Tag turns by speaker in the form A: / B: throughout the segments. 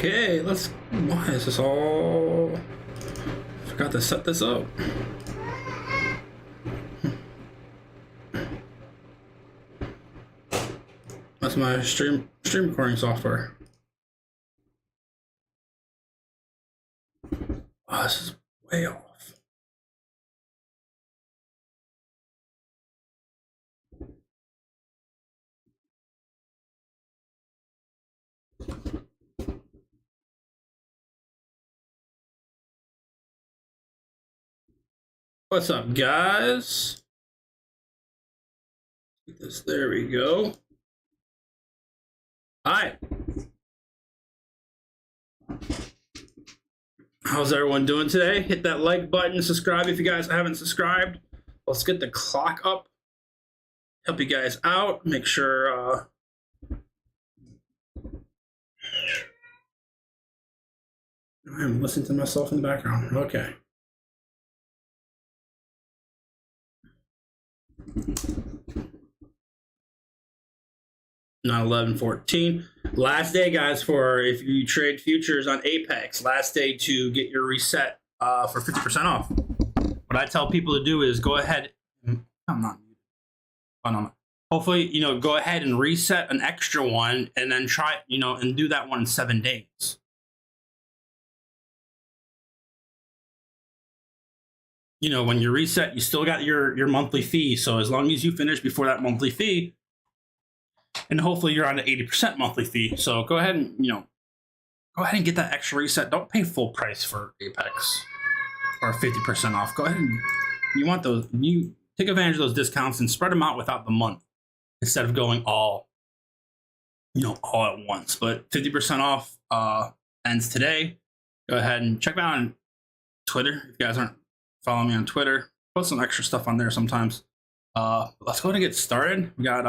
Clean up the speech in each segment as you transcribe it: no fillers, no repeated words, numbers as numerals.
A: Okay, let's. Why is this all? Forgot to set this up. That's my stream recording software. Oh, this is way off. What's up, guys? There we go. Hi. How's everyone doing today? Hit that like button, subscribe if you guys haven't subscribed. Let's get the clock up. Help you guys out. Make sure I'm listening to myself in the background. Okay. Not 11:14. Last day, guys, for if you trade futures on Apex. Last day to get your reset for 50% off. What I tell people to do is go ahead. I'm not muted. Oh, no. Hopefully, go ahead and reset an extra one and then try, and do that one in 7 days. When you reset, you still got your monthly fee. So as long as you finish before that monthly fee, and hopefully you're on an 80% monthly fee. So go ahead and, go ahead and get that extra reset. Don't pay full price for Apex or 50% off. Go ahead and you take advantage of those discounts and spread them out without the month instead of going all at once. But 50% off ends today. Go ahead and check me out on Twitter. If you guys aren't following me on Twitter, post some extra stuff on there sometimes. Let's go ahead and get started. We got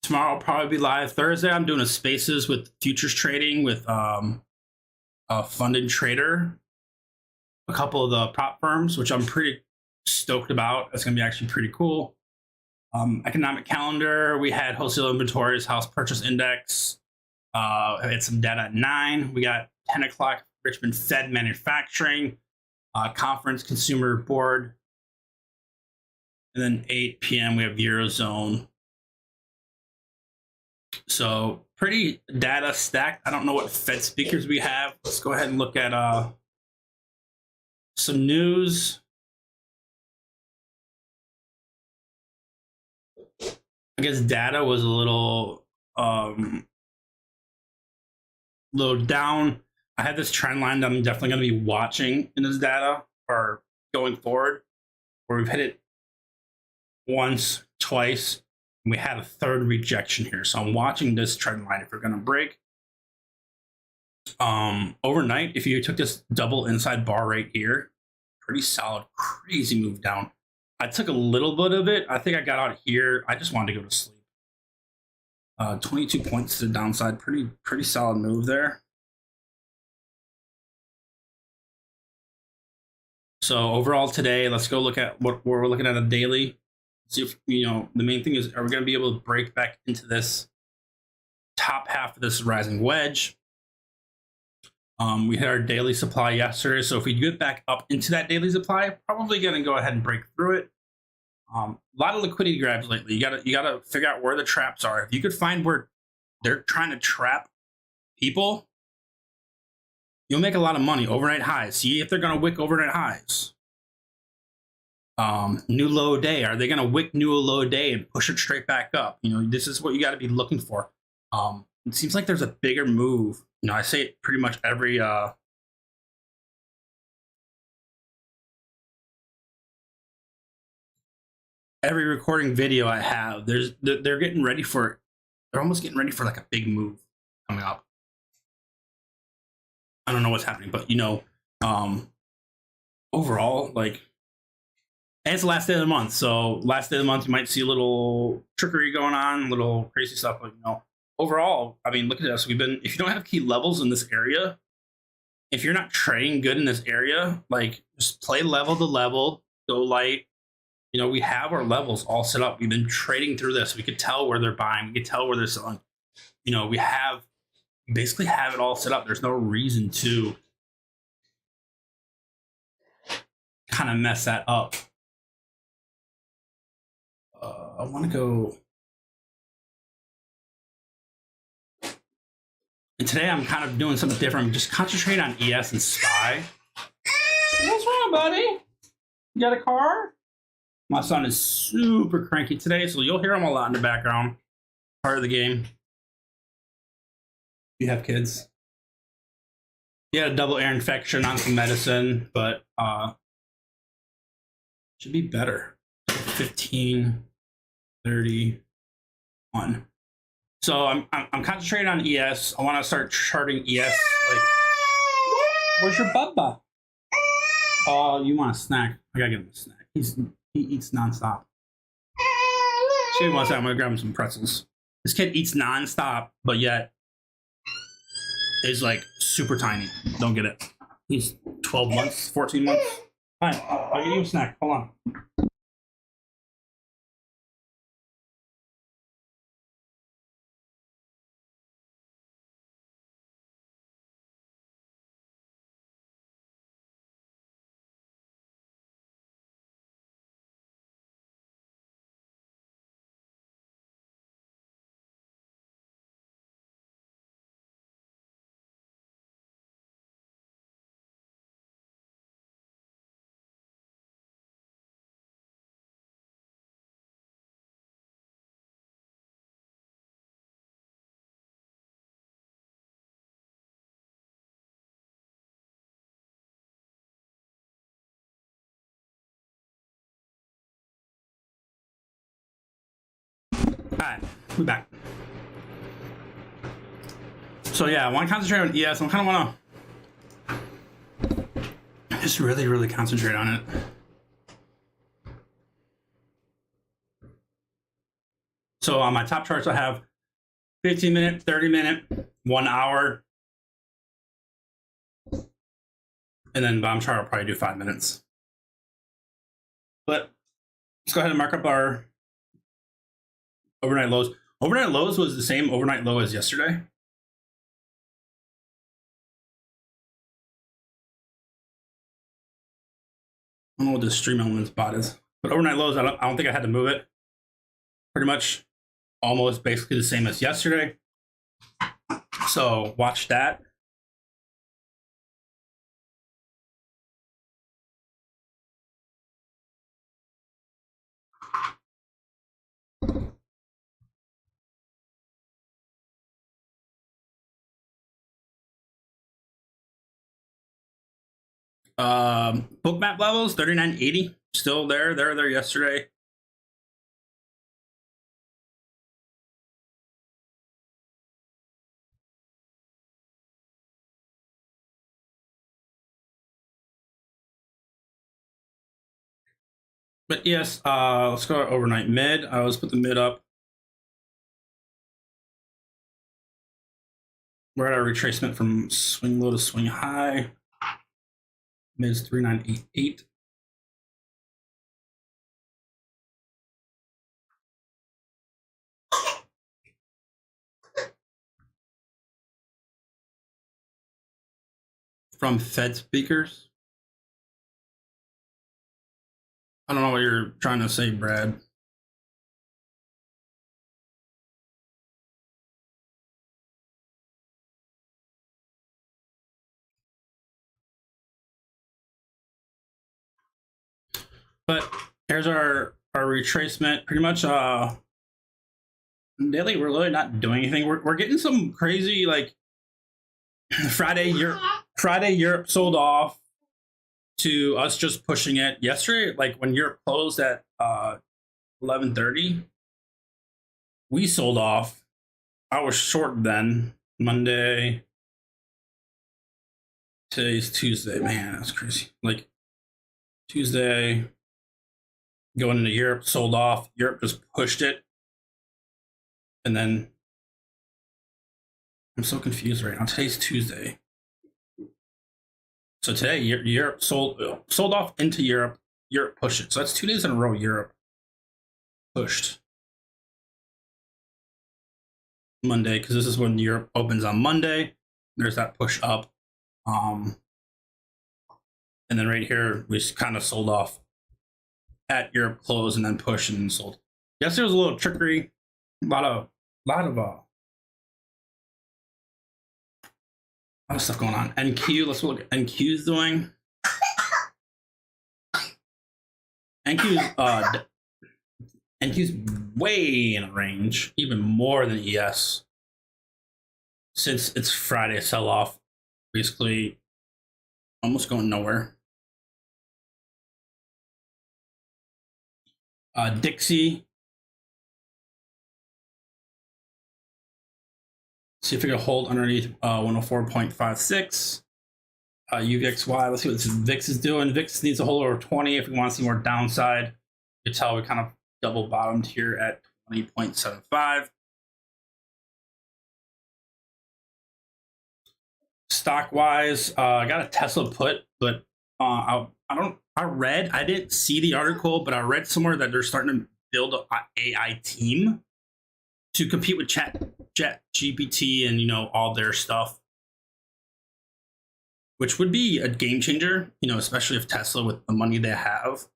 A: tomorrow will probably be live. Thursday, I'm doing a spaces with futures trading with a funded trader, a couple of the prop firms, which I'm pretty stoked about. It's going to be actually pretty cool. Economic calendar, we had wholesale inventories, house purchase index. I had some data at 9. We got 10 o'clock, Richmond Fed manufacturing, conference consumer board. And then 8 p.m. we have Eurozone. So pretty data stacked. I don't know what Fed speakers we have. Let's go ahead and look at some news. I guess data was a little down. I had this trend line that I'm definitely going to be watching in this data or going forward, where we've hit it once, twice. We had a third rejection here. So I'm watching this trend line if we're going to break. Overnight, if you took this double inside bar right here, pretty solid, crazy move down. I took a little bit of it. I think I got out here. I just wanted to go to sleep. 22 points to the downside. Pretty solid move there. So overall today, let's go look at what we're looking at a daily. See if, the main thing is, are we going to be able to break back into this top half of this rising wedge? We hit our daily supply yesterday. So if we get back up into that daily supply, probably going to go ahead and break through it. A lot of liquidity grabs lately. You gotta figure out where the traps are. If you could find where they're trying to trap people, you'll make a lot of money. Overnight highs. See if they're going to wick overnight highs. New low day. Are they going to wick new low day and push it straight back up? This is what you got to be looking for. It seems like there's a bigger move. I say it pretty much every recording video I have. They're getting ready for. They're almost getting ready for like a big move coming up. I don't know what's happening, but overall, and it's the last day of the month. So last day of the month, you might see a little trickery going on, a little crazy stuff. But overall, I mean, look at this. If you don't have key levels in this area, if you're not trading good in this area, just play level to level, go light, we have our levels all set up. We've been trading through this. We could tell where they're buying. We could tell where they're selling. We basically have it all set up. There's no reason to kind of mess that up. I want to go. And today I'm kind of doing something different. I'm just concentrating on ES and SPY. What's wrong, buddy? You got a car? My son is super cranky today, so you'll hear him a lot in the background. Part of the game. You have kids. He had a double ear infection on some medicine, but should be better. 15, 31. So I'm concentrating on ES. I want to start charting ES. Like, where's your bubba? Oh, you want a snack? I gotta give him a snack. He eats nonstop. She wants that. I'm gonna grab him some pretzels. This kid eats nonstop, but yet is like super tiny. Don't get it. He's 12 months, 14 months. Fine, I'll give you a snack. Hold on. Alright, we're back. So yeah, I want to concentrate on ES. I kind of want to just really, really concentrate on it. So on my top charts, I have 15 minute, 30 minute, 1 hour. And then bottom chart, I'll probably do 5 minutes. But let's go ahead and mark up our overnight lows. Overnight lows was the same overnight low as yesterday. I don't know what the Stream Elements bot is, but overnight lows, I don't think I had to move it. Pretty much almost basically the same as yesterday. So watch that. Bookmap levels 39.80 still there. They're there yesterday. But yes, let's go overnight mid. I always put the mid up. We're at our retracement from swing low to swing high. Mid is 3988. From Fed speakers. I don't know what you're trying to say, Brad. But here's our retracement. Pretty much daily, we're really not doing anything. We're getting some crazy like Friday Europe sold off to us just pushing it. Yesterday, like when Europe closed at 11:30, we sold off. I was short then. Monday. Today's Tuesday. Man, that's crazy. Like Tuesday, going into Europe, sold off. Europe just pushed it. And then I'm so confused right now. Today's Tuesday. So today, Europe sold off into Europe. Europe pushed it. So that's 2 days in a row Europe pushed Monday, because this is when Europe opens on Monday. There's that push up. And then right here, we kind of sold off at Europe close and then pushed and sold. Yes, there was a little trickery, a lot of stuff going on. NQ, let's look at NQ's doing. NQ's way in range, even more than ES. Since it's Friday sell off, basically almost going nowhere. Dixie. See if we can hold underneath 104.56. UVXY, let's see what this VIX is doing. VIX needs to hold over 20 if we want to see more downside. You can tell we kind of double bottomed here at 20.75. Stock wise, I got a Tesla put, but I didn't see the article, but I read somewhere that they're starting to build an AI team to compete with ChatGPT and all their stuff, which would be a game changer, especially if Tesla, with the money they have,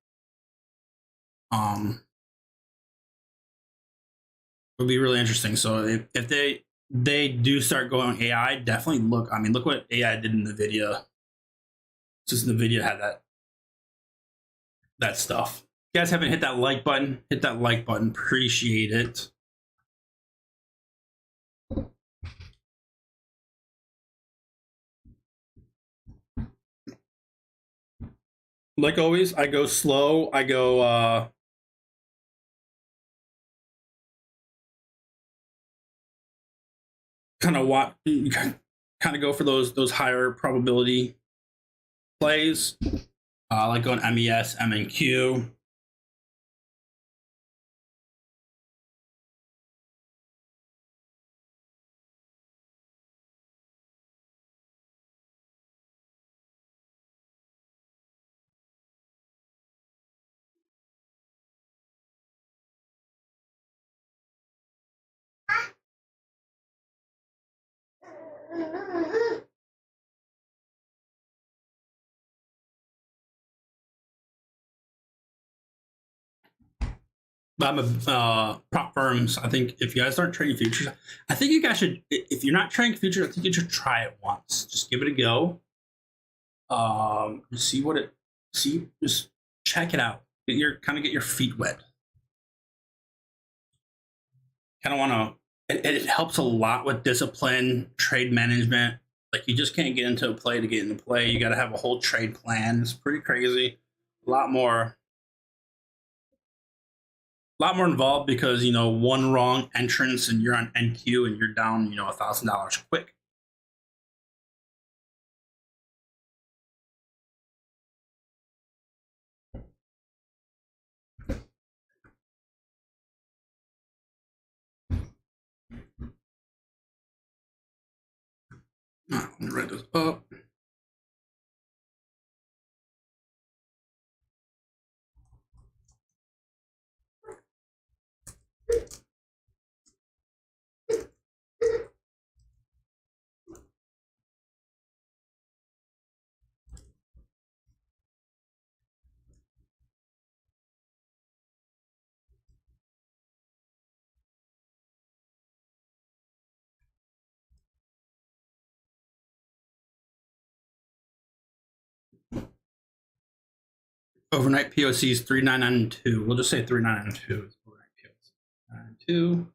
A: would be really interesting. So if they do start going AI, definitely look. I mean, look what AI did in NVIDIA. Since NVIDIA had that stuff. If you guys haven't hit that like button, hit that like button. Appreciate it. Like always, I go slow. I go kind of go for those higher probability plays, like going MES, MNQ. I'm a prop firms. I think if you guys aren't trading futures, I think you guys should. If you're not trading futures, I think you should try it once. Just give it a go. See what it. See, just check it out. Get your feet wet. Kind of want to. It helps a lot with discipline, trade management. Like, you just can't get into a play to get into play. You got to have a whole trade plan. It's pretty crazy. A lot more involved, because one wrong entrance and you're on NQ and you're down $1,000 quick. Let me write this up. Overnight POCs 3992. We'll just say 3992 is overnight POC. 992.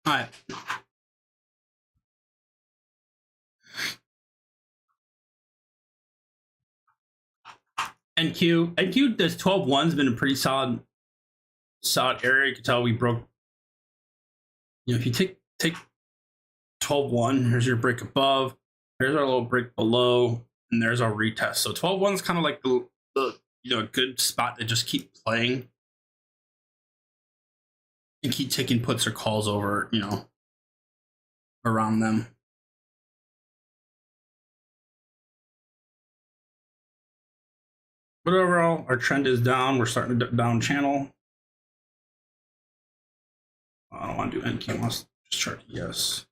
A: All right. NQ does 12-1's been a pretty solid area. You can tell we broke. You know, if you take 12-1, here's your break above, there's our little break below, and there's our retest. So 12-1's kind of like the you know, a good spot to just keep playing and keep taking puts or calls over, you know, around them. But overall, our trend is down. We're starting to down channel. I don't want to do NQ. I want to just chart yes.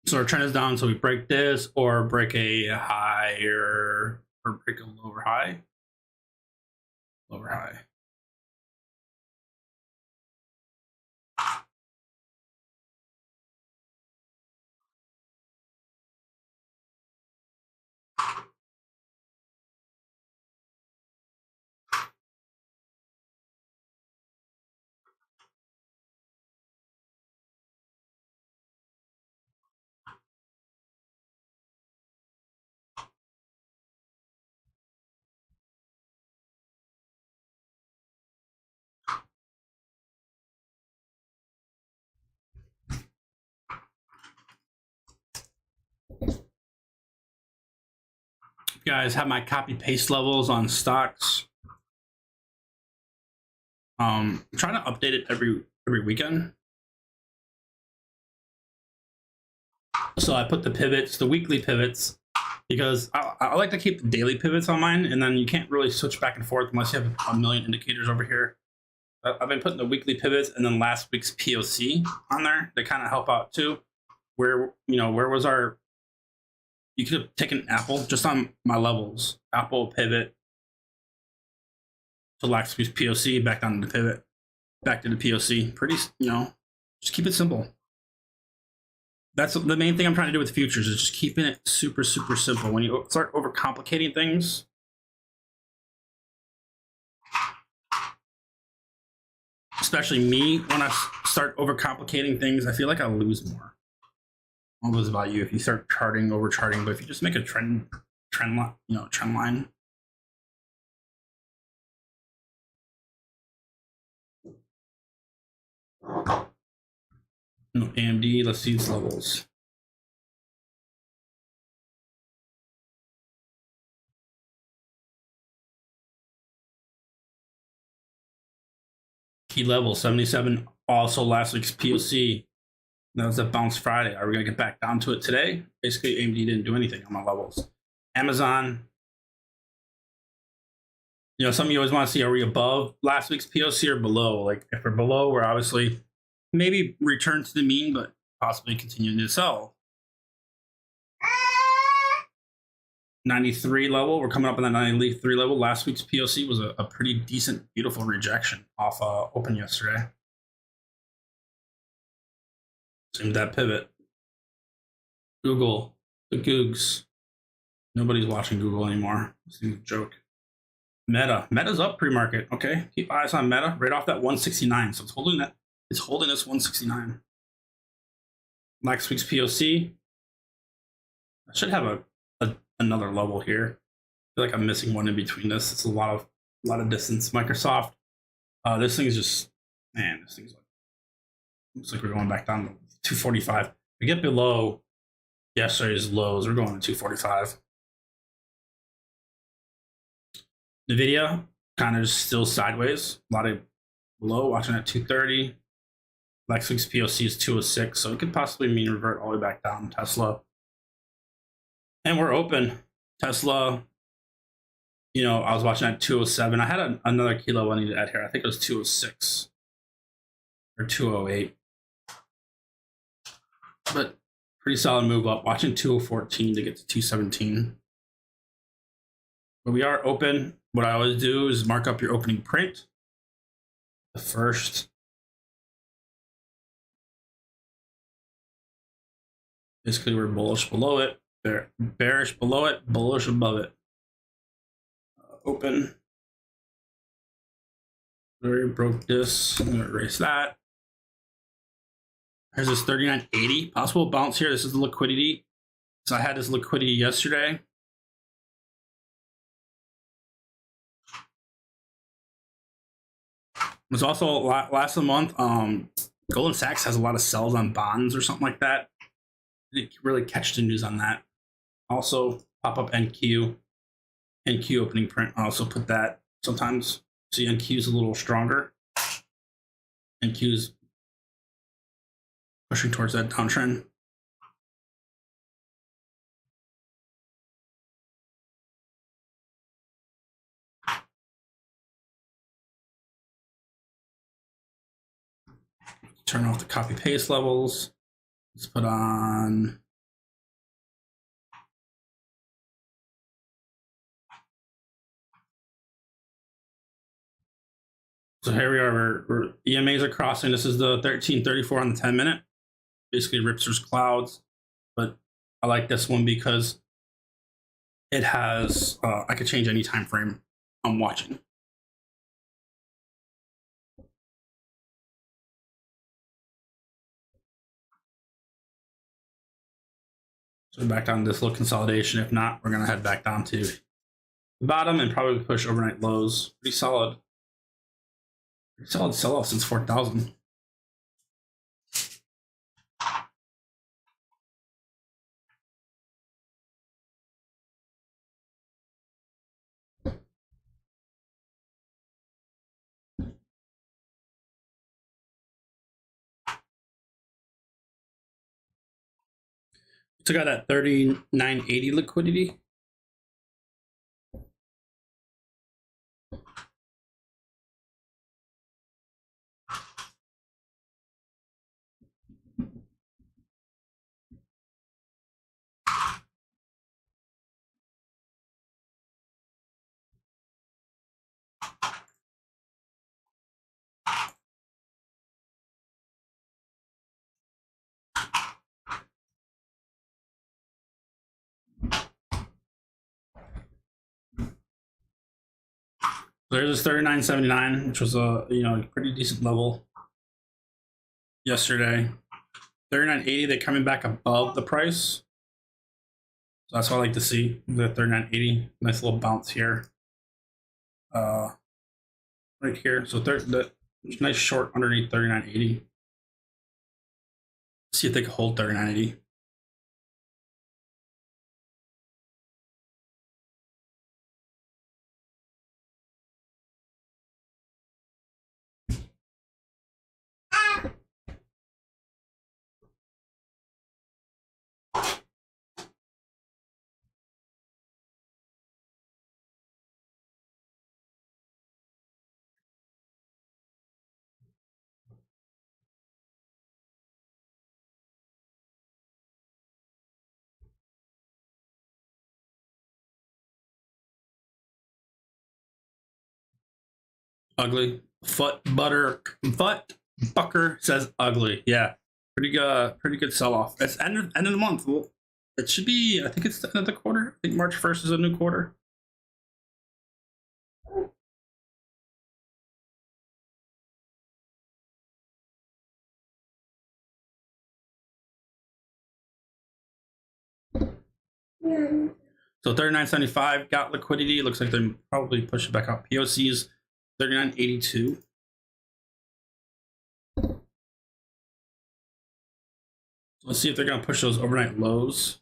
A: So our trend is down, so we break this or break a higher or break a lower high. Lower high. Guys have my copy paste levels on stocks. I'm trying to update it every weekend. So I put the pivots, the weekly pivots, because I like to keep the daily pivots on mine, and then you can't really switch back and forth unless you have a million indicators over here. I've been putting the weekly pivots and then last week's POC on there. They kind of help out too. Where, you know, where was our, you could have taken Apple just on my levels, Apple pivot to last week's POC, back down to the pivot, back to the POC. Pretty, you know, just keep it simple. That's the main thing I'm trying to do with futures, is just keeping it super, super simple. When you start overcomplicating things, especially me, when I start overcomplicating things, I feel like I lose more. I don't know about you if you start charting, over charting, but if you just make a trend line, you know, trend line. No, AMD, let's see its levels. Key level 77, also last week's POC. That was a bounce Friday. Are we gonna get back down to it today? Basically, AMD didn't do anything on my levels. Amazon, you know, some of you always want to see, are we above last week's POC or below? Like, if we're below, we're obviously maybe return to the mean, but possibly continuing to sell. 93 level, we're coming up on that 93 level. Last week's POC was a pretty decent, beautiful rejection off open yesterday. Same that pivot. Google, the Googs. Nobody's watching Google anymore. Seems a joke. Meta's up pre-market. Okay, keep eyes on Meta right off that 169. So it's holding that. It's holding this 169. Last week's POC. I should have another level here. I feel like I'm missing one in between this. It's a lot of distance. Microsoft. This thing is just, man. This thing's like, looks like we're going back down to 245. We get below yesterday's lows. We're going to 245. NVIDIA kind of still sideways. A lot of low, watching at 230. Last week's POC is 206, so it could possibly mean revert all the way back down. Tesla. And we're open. Tesla, you know, I was watching at 207. I had another key level I need to add here. I think it was 206 or 208. But pretty solid move up. Watching 214 to get to 217. But we are open. What I always do is mark up your opening print. The first. Basically, we're bullish below it. Bearish below it, bullish above it. open. We already broke this. I'm gonna erase that. Here's this 39.80 possible bounce here. This is the liquidity. So I had this liquidity yesterday. It was also last month. Goldman Sachs has a lot of sells on bonds or something like that. I didn't really catch the news on that. Also, pop up NQ opening print. I also put that sometimes. See, NQ is a little stronger. NQ is pushing towards that downtrend. Turn off the copy paste levels. Let's put on so here we are. We're EMAs are crossing. This is the 1334 on the 10-minute. Basically Ripster's clouds, but I like this one because it has I could change any time frame I'm watching. So back down to this little consolidation. If not, we're gonna head back down to the bottom and probably push overnight lows. Pretty solid sell-off since 4,000. Took out that 39.80 liquidity. So there's this 39.79, which was a pretty decent level yesterday. 39.80, they're coming back above the price. So that's what I like to see. The 39.80, nice little bounce here. Right here. So the nice short underneath 39.80. See if they can hold 39.80. Ugly. Foot Bucker says ugly. Yeah, pretty good sell off. It's end of the month. Well, it should be. I think it's the end of the quarter. I think March 1st is a new quarter. So 39.75 got liquidity. Looks like they're probably pushing back up. POCs 39.82. Let's see if they're going to push those overnight lows.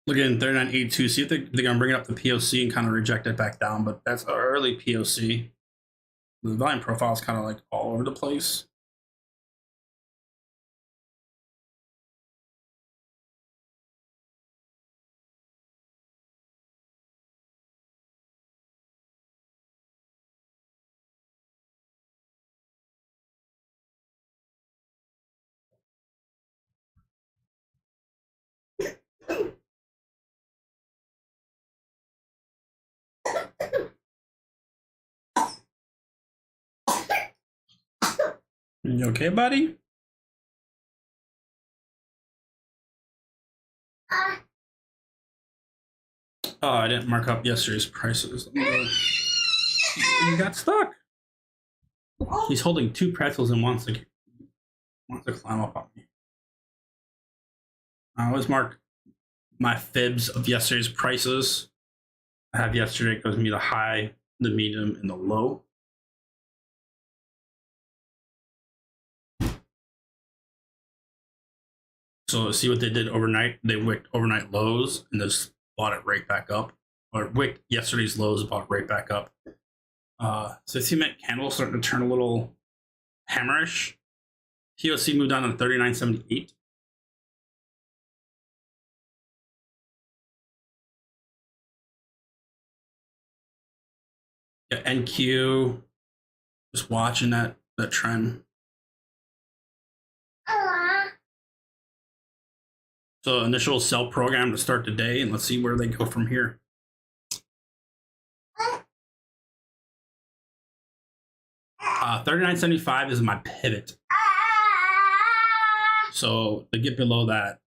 A: Look at 39.82. See if they're going to bring it up the POC and kind of reject it back down. But that's an early POC. The volume profile is kind of like all over the place. You okay, buddy? Oh, I didn't mark up yesterday's prices. You got stuck. He's holding 2 pretzels and wants to climb up on me. I always mark my fibs of yesterday's prices. I have yesterday goes me the high, the medium, and the low. So see what they did overnight? They wicked overnight lows and just bought it right back up. Or wicked yesterday's lows, bought it right back up. So 60-minute candle starting to turn a little hammerish. POC moved down to 39.78. Yeah, NQ, just watching that trend. So initial sell program to start the day, and let's see where they go from here. $39.75 is my pivot. So to get below that,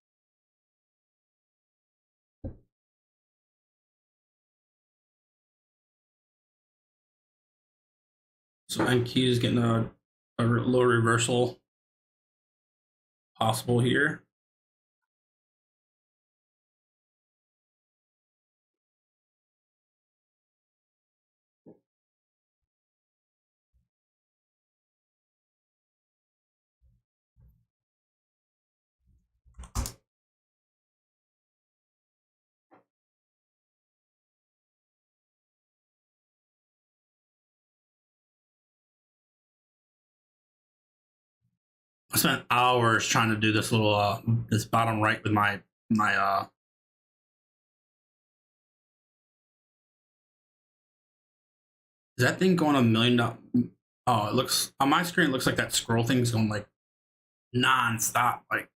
A: so NQ is getting a low reversal possible here. I spent hours trying to do this little this bottom right with my is that thing going $1 million? Oh, it looks on my screen. It looks like that scroll thing's going like non-stop, like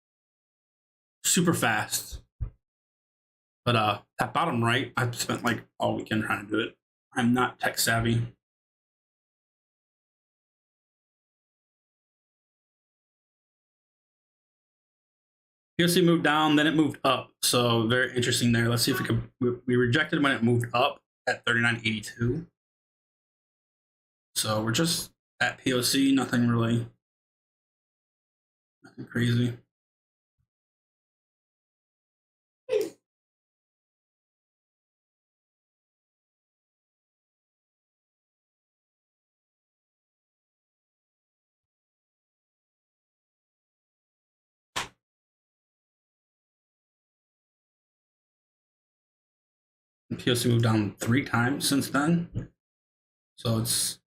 A: super fast. But that bottom right, I've spent like all weekend trying to do it. I'm not tech savvy. POC moved down, then it moved up. So very interesting there. Let's see if we can. We rejected when it moved up at 39.82. So we're just at POC, nothing crazy. POC moved down 3 times since then. So it's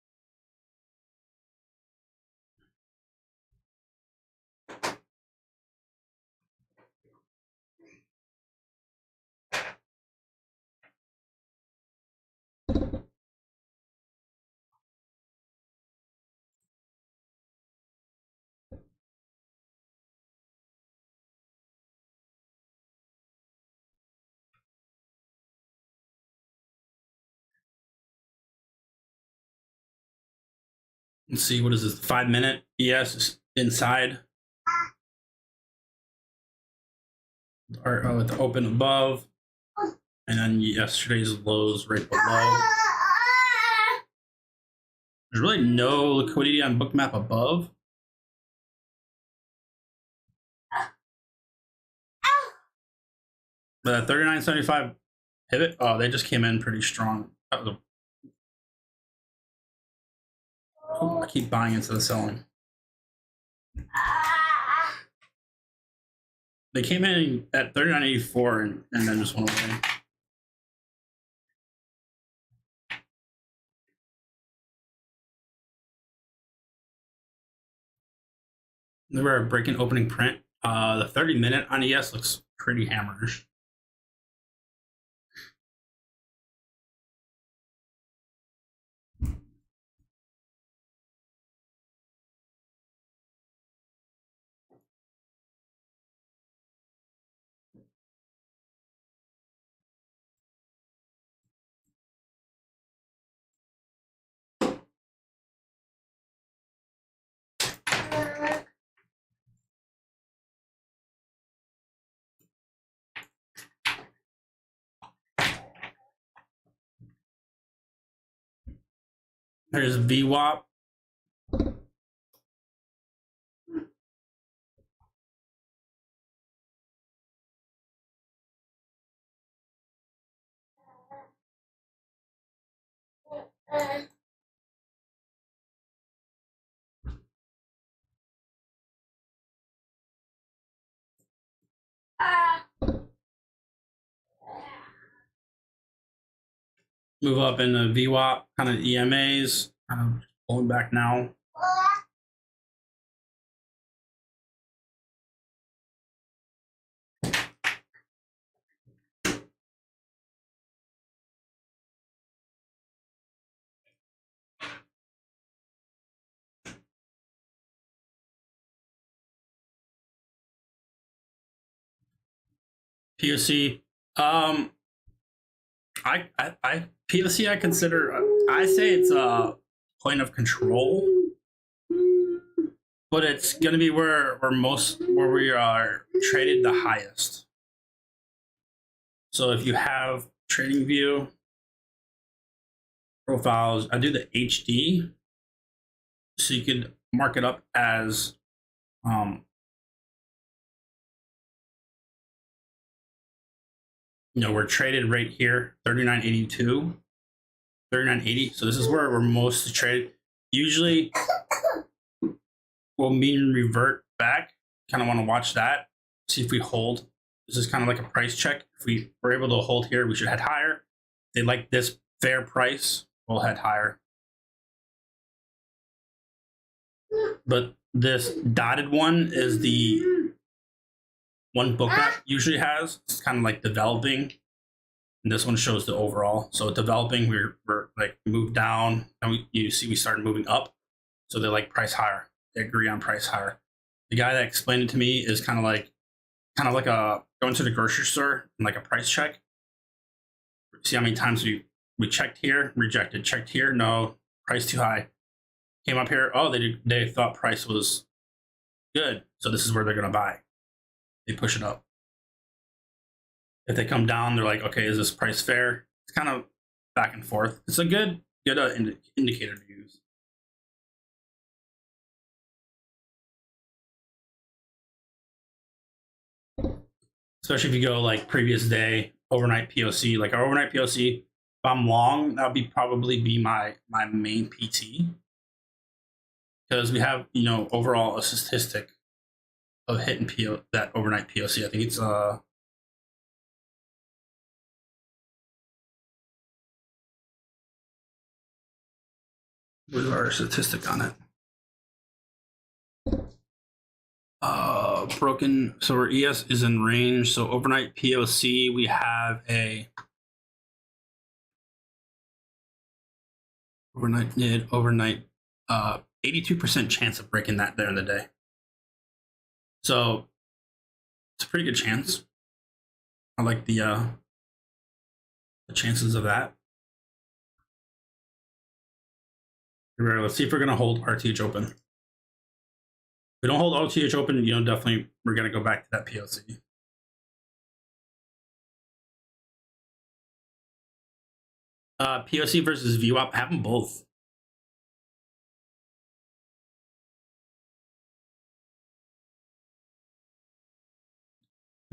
A: let's see, what is this? 5-minute? Yes, inside. Or with the open above. And then yesterday's lows right below. There's really no liquidity on Bookmap above. But that 39.75 pivot, oh, they just came in pretty strong. That was I keep buying into the selling. They came in at 39.84 and then just went away. They were breaking opening print. The 30-minute on ES looks pretty hammerish. There's VWAP. Move up in the VWAP, kind of EMAs, kind of pulling back now. POC. I POC I consider, I say it's a point of control, but it's gonna be where we are traded the highest. So if you have trading view profiles, I do the HD, so you can mark it up as we're traded right here, 39.82, 39.80. So this is where we're most traded. Usually we'll mean revert back. Kind of want to watch that, see if we hold. This is kind of like a price check. If we were able to hold here, we should head higher. If they like this fair price, we'll head higher. But this dotted one is the one Bookmap usually has. It's kind of like developing, and this one shows the overall. So developing, we're like moved down, and you see we started moving up. So they like price higher. They agree on price higher. The guy that explained it to me is kind of like a going to the grocery store and like a price check. See how many times we checked here, rejected, checked here, no, price too high. Came up here, oh, they thought price was good, so this is where they're gonna buy. They push it up. If they come down, they're like, okay, is this price fair? It's kind of back and forth. It's a good indicator to use. Especially if you go like previous day, overnight POC, like our overnight POC. If I'm long, that would probably be my main PT, because we have overall a statistic of hitting that overnight POC. I think it's where's our statistic on it? Broken. So our ES is in range. So overnight POC, we have a overnight 82% chance of breaking that there in the day. So it's a pretty good chance. I like the chances of that. Let's see if we're gonna hold RTH open. If we don't hold RTH open, definitely we're gonna go back to that POC. POC versus VWAP, have them both.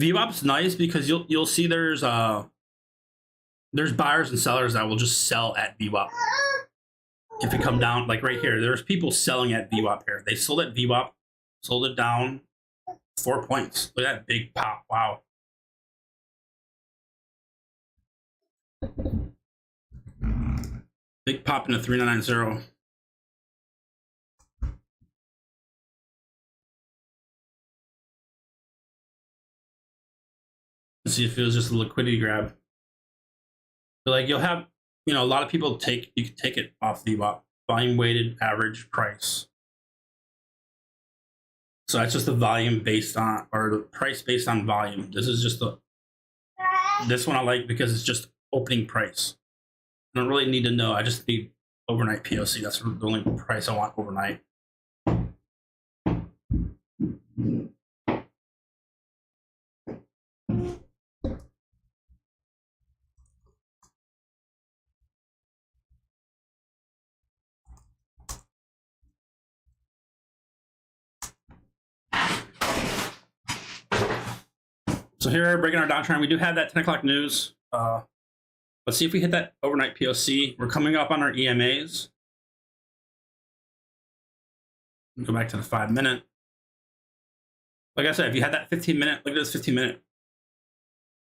A: VWAP's nice because you'll see there's buyers and sellers that will just sell at VWAP. If it come down, like right here, there's people selling at VWAP here. They sold at VWAP, sold it down 4 points. Look at that big pop. Wow. Big pop in a 3990. Let's see if it was just a liquidity grab. But like you'll have, a lot of people you can take it off VWAP, volume weighted average price. So that's just the volume based on, or the price based on volume. This is just this one I like because it's just opening price. I don't really need to know. I just need overnight POC. That's the only price I want overnight. So here, breaking our downtrend, we do have that 10 o'clock news. Let's see if we hit that overnight POC. We're coming up on our EMAs. Go back to the 5-minute. Like I said, if you had that 15-minute, look at this 15-minute.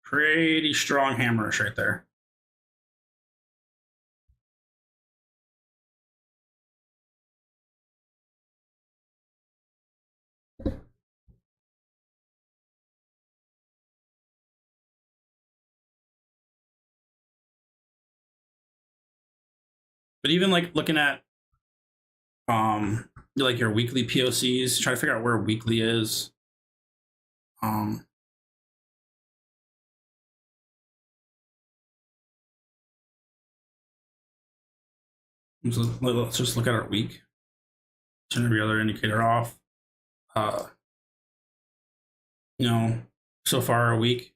A: Pretty strong hammerish right there. But even like looking at like your weekly POCs, try to figure out where weekly is. Let's just look at our week. Turn every other indicator off. You know, so far a week,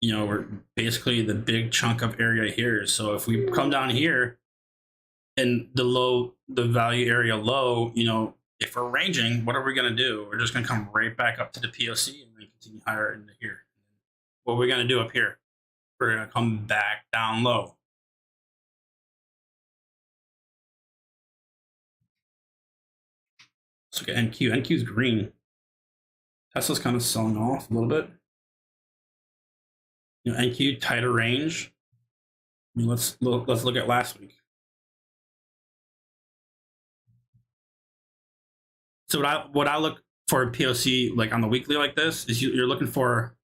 A: you know, we're basically the big chunk of area here. So if we come down here and the value area low, you know, if we're ranging, what are we going to do? We're just going to come right back up to the POC and then continue higher into here. What are we going to do up here? We're going to come back down low. Let's look at NQ. NQ is green. Tesla's kind of selling off a little bit. You know, NQ tighter range. I mean, let's look at last week. So what I look for a POC like on the weekly like this is you're looking for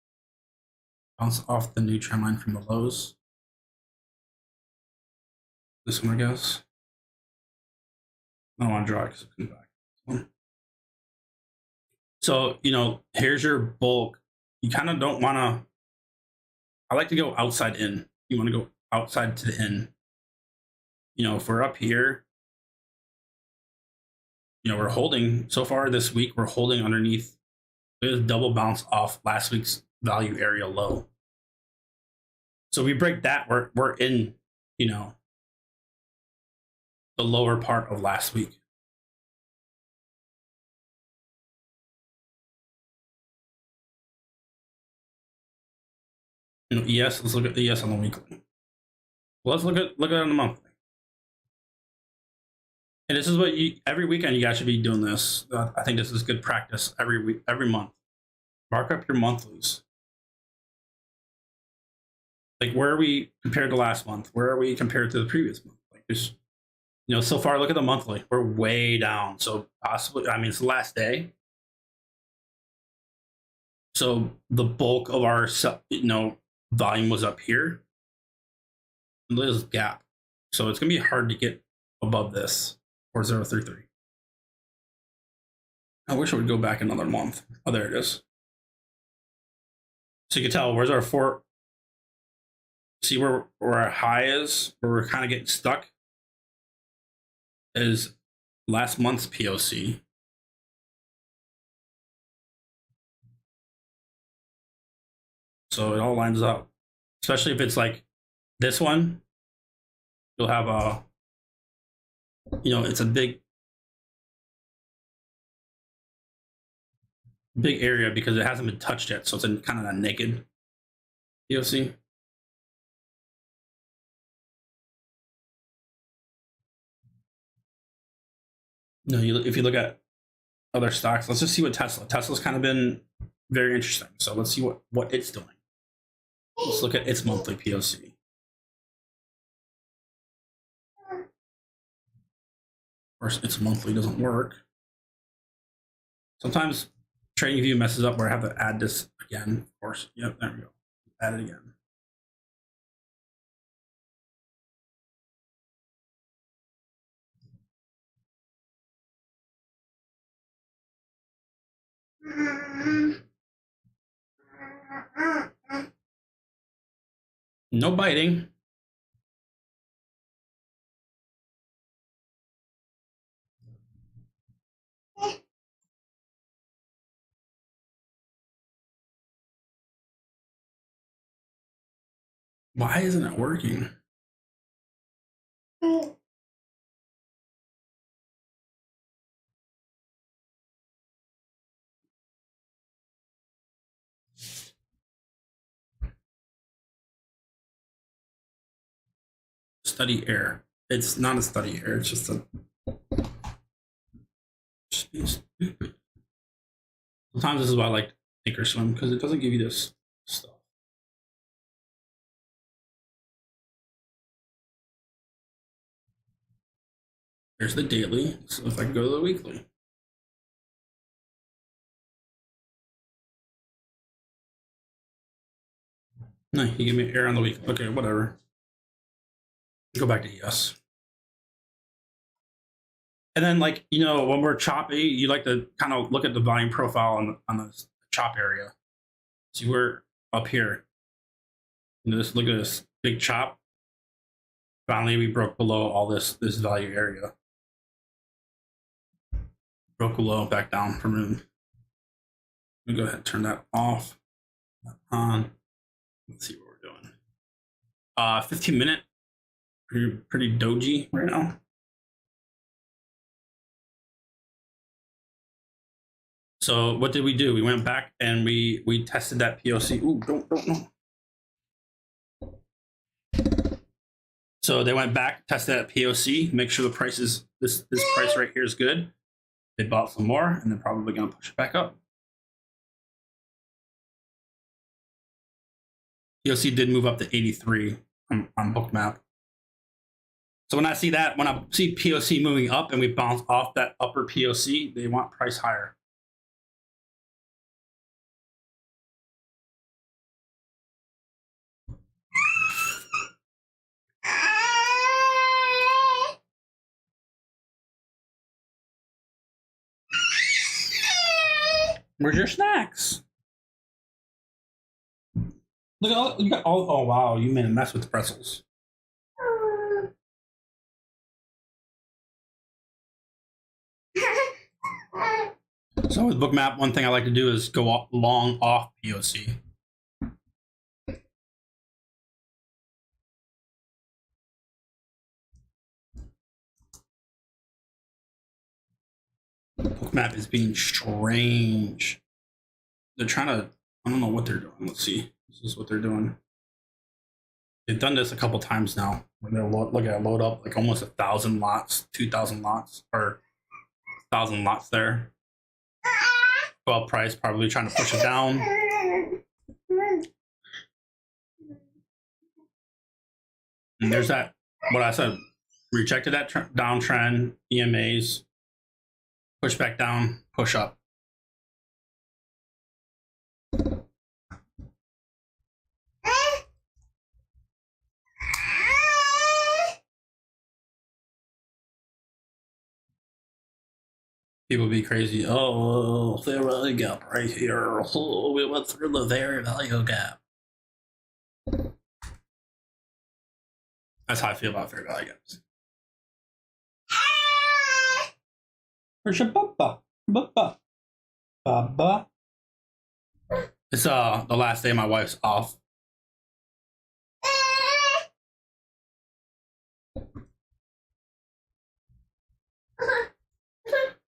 A: bounce off the new trend line from the lows. This one, I guess. I don't want to draw it because it comes back. So, you know, here's your bulk. You kind of don't want to. I like to go outside in. You want to go outside to the in. You know, if we're up here, you know, we're holding so far this week, we're holding underneath this double bounce off last week's value area low. So we break that, we're in, you know, the lower part of last week. You know, ES, let's look at the ES on the weekly. Well, let's look at it on the monthly. And this is what every weekend you guys should be doing this. I think this is good practice every week, every month. Mark up your monthlies. Like, where are we compared to last month? Where are we compared to the previous month? Like, just, you know, so far, look at the monthly. We're way down. So possibly, I mean, it's the last day. So the bulk of our, you know, volume was up here. And there's a gap. So it's going to be hard to get above this, 4033. I wish I would go back another month. Oh, there it is. So you can tell, where's our four? See where our high is, where we're kind of getting stuck, is last month's POC. So it all lines up, especially if it's like this one. You'll have a, you know, it's a big area because it hasn't been touched yet. So it's in kind of a naked POC. No, if you look at other stocks, let's just see what Tesla's kind of been very interesting. So let's see what it's doing. Let's look at its monthly POC. Of course, its monthly doesn't work. Sometimes TradingView messes up where I have to add this again. Of course, yep, there we go. Add it again. No biting. Why isn't it working? Study error. It's not a study error. It's just a. Just being stupid. Sometimes this is why I like Thinkorswim because it doesn't give you this stuff. There's the daily. So if I go to the weekly. No, you give me error on the week. Okay, whatever. Go back to ES. And then, like, you know, when we're choppy, you like to kind of look at the volume profile on the chop area. See, we're up here. You know, just look at this big chop. Finally, we broke below all this value area. Broke below, back down from room. Let me go ahead and turn that off. On. Let's see what we're doing. 15 minute. Pretty doji right now. So what did we do? We went back and we tested that POC. Ooh, don't no. So they went back, tested that POC, make sure the price is this price right here is good. They bought some more, and they're probably going to push it back up. POC did move up to 83 on Bookmap. So when I see that, when I see POC moving up and we bounce off that upper POC, they want price higher. Where's your snacks? Look at all you got. Oh wow, you made a mess with the pretzels. So with Bookmap, one thing I like to do is go long off POC. Bookmap is being strange. They're trying to. I don't know what they're doing. Let's see. This is what they're doing. They've done this a couple times now. When they'll load up like almost 1,000 lots, 2,000 lots, or 1,000 lots there. Well, price probably trying to push it down. And there's that. What I said. Rejected that downtrend. EMAs. Push back down. Push up. People be crazy. Oh, fair value gap right here. Oh, we went through the fair value gap. That's how I feel about fair value gaps. Where's your Bubba? Bubba. Bubba. It's the last day my wife's off.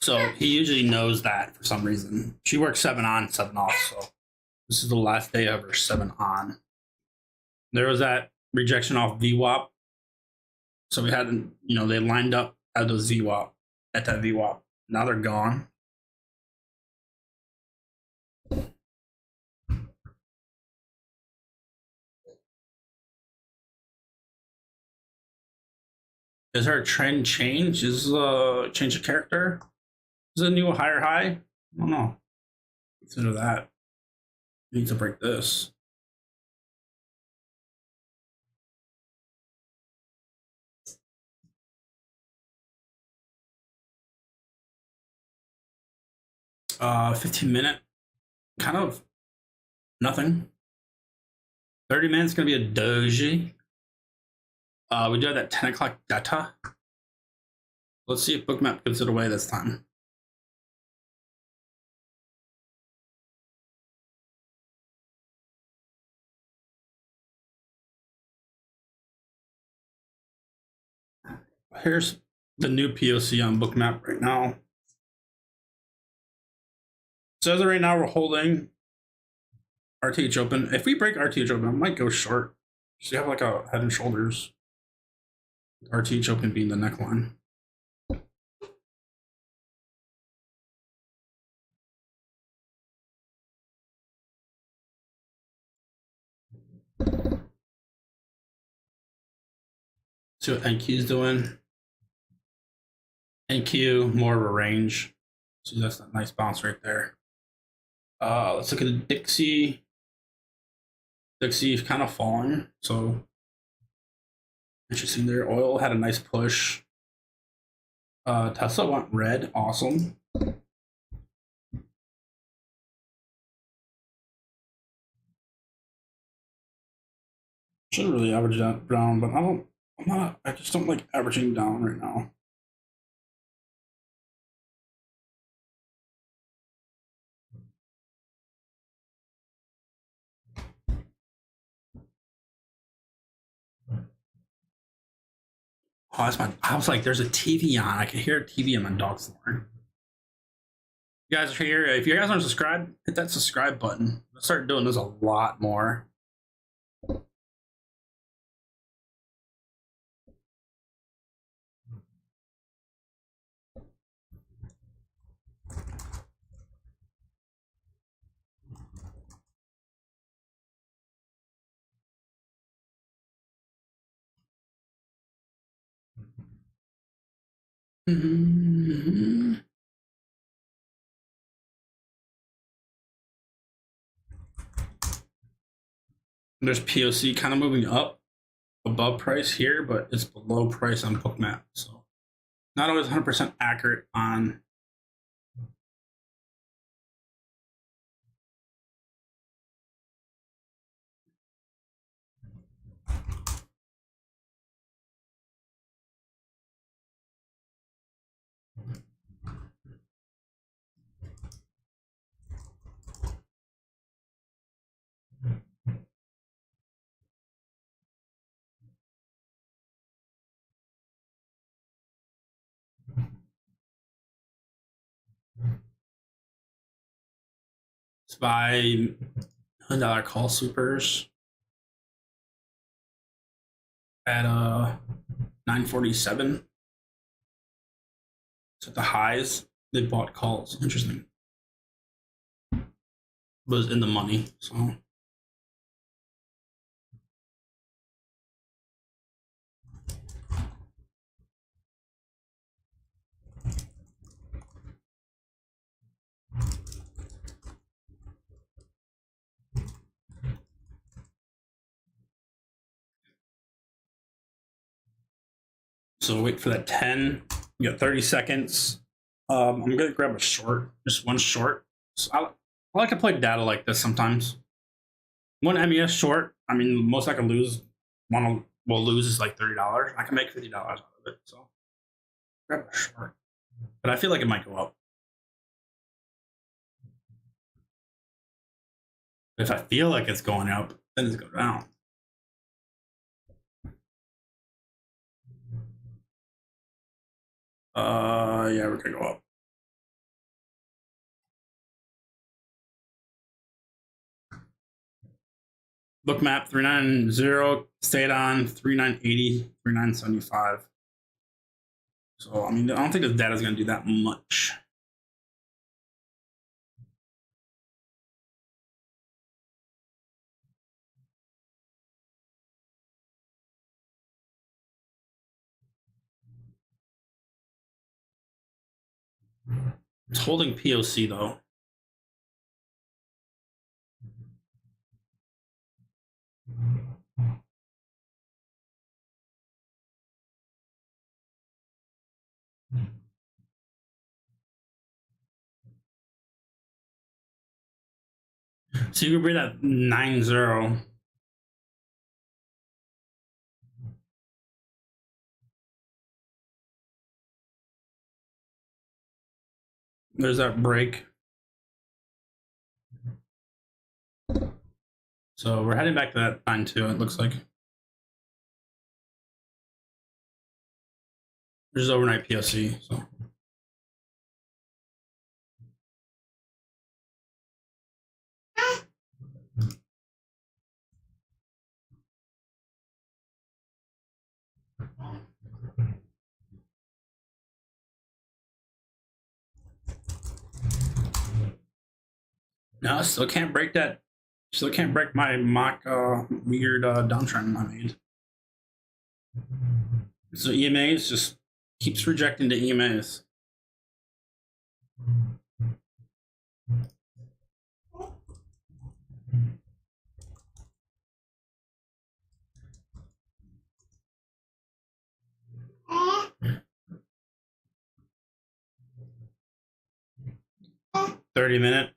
A: So he usually knows that for some reason. She works 7 on, 7 off. So this is the last day of her 7 on. There was that rejection off VWAP. So we had, you know, they lined up at those VWAP, at that VWAP. Now they're gone. Is there a trend change? Is change of character? Is it a new higher high? I don't know. Consider that. Need to break this. Uh, 15 minute. Kind of nothing. 30 minutes gonna be a doji. We do have that 10 o'clock data. Let's see if Bookmap gives it away this time. Here's the new POC on Bookmap right now. So as of right now, we're holding RTH open. If we break RTH open, I might go short. So you have like a head and shoulders. Artichoke can be in the neckline. See what NQ is doing. NQ, more of a range. See, that's that nice bounce right there. Let's look at the Dixie. Dixie is kind of falling, so interesting there. Oil had a nice push. Tesla went red, awesome. Should really average that down, but I just don't like averaging down right now. Oh, that's my. I was like, there's a TV on. I can hear a TV in my dog snoring. You guys are here. If you guys aren't subscribed, hit that subscribe button. I'll start doing this a lot more. Mm-hmm. There's POC kind of moving up above price here, but it's below price on Bookmap. So not always 100% accurate on. It's by $100 call supers at 947. So at the highs, they bought calls. Interesting. Was in the money. So wait for that 10. You got 30 seconds. I'm gonna grab a short, just one short. So I like to play data like this sometimes. One MES short. I mean, most I can lose. One will lose is like $30. I can make $50 out of it. So grab a short, but I feel like it might go up. If I feel like it's going up, then it's go down. Yeah, we're gonna go up. Bookmap 390 stayed on 3980, 3975. So I mean, I don't think this data is gonna do that much. It's holding POC though. So you can bring that 9-0. There's that break. So we're heading back to that 9-2, it looks like. There's overnight POC. So No, still can't break that. Still can't break my mock weird downtrend I made. So EMAs just keeps rejecting the EMAs. $30-minute.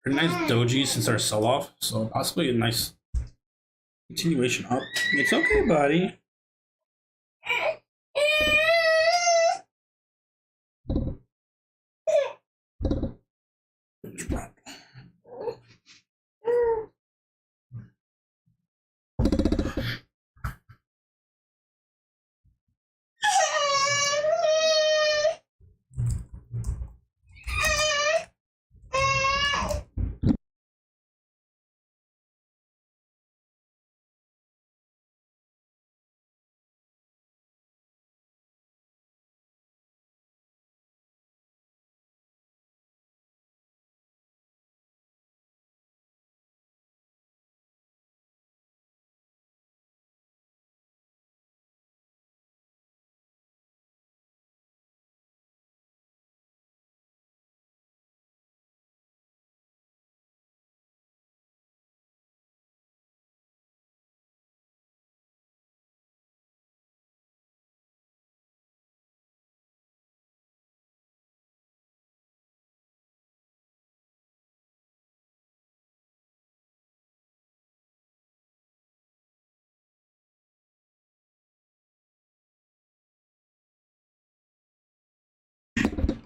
A: Pretty nice doji since our sell off, so possibly a nice continuation up. It's okay, buddy.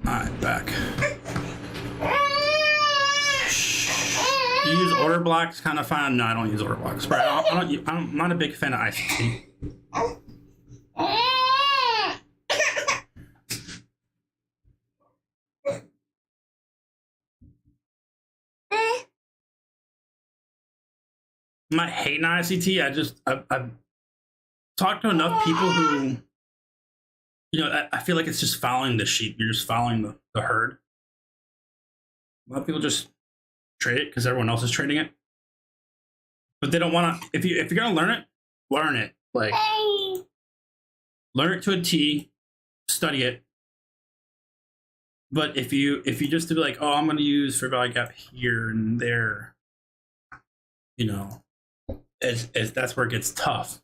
A: Alright, back. You use order blocks, kind of fine. No, I don't use order blocks. But I'm not a big fan of ICT. I'm not hating ICT. I've talked to enough people who, I feel like it's just following the sheep. You're just following the herd. A lot of people just trade it because everyone else is trading it, but they don't want to. If you're gonna learn it. Like, learn it to a T, study it. But if you just to be like, oh, I'm gonna use fair value gap here and there, as that's where it gets tough.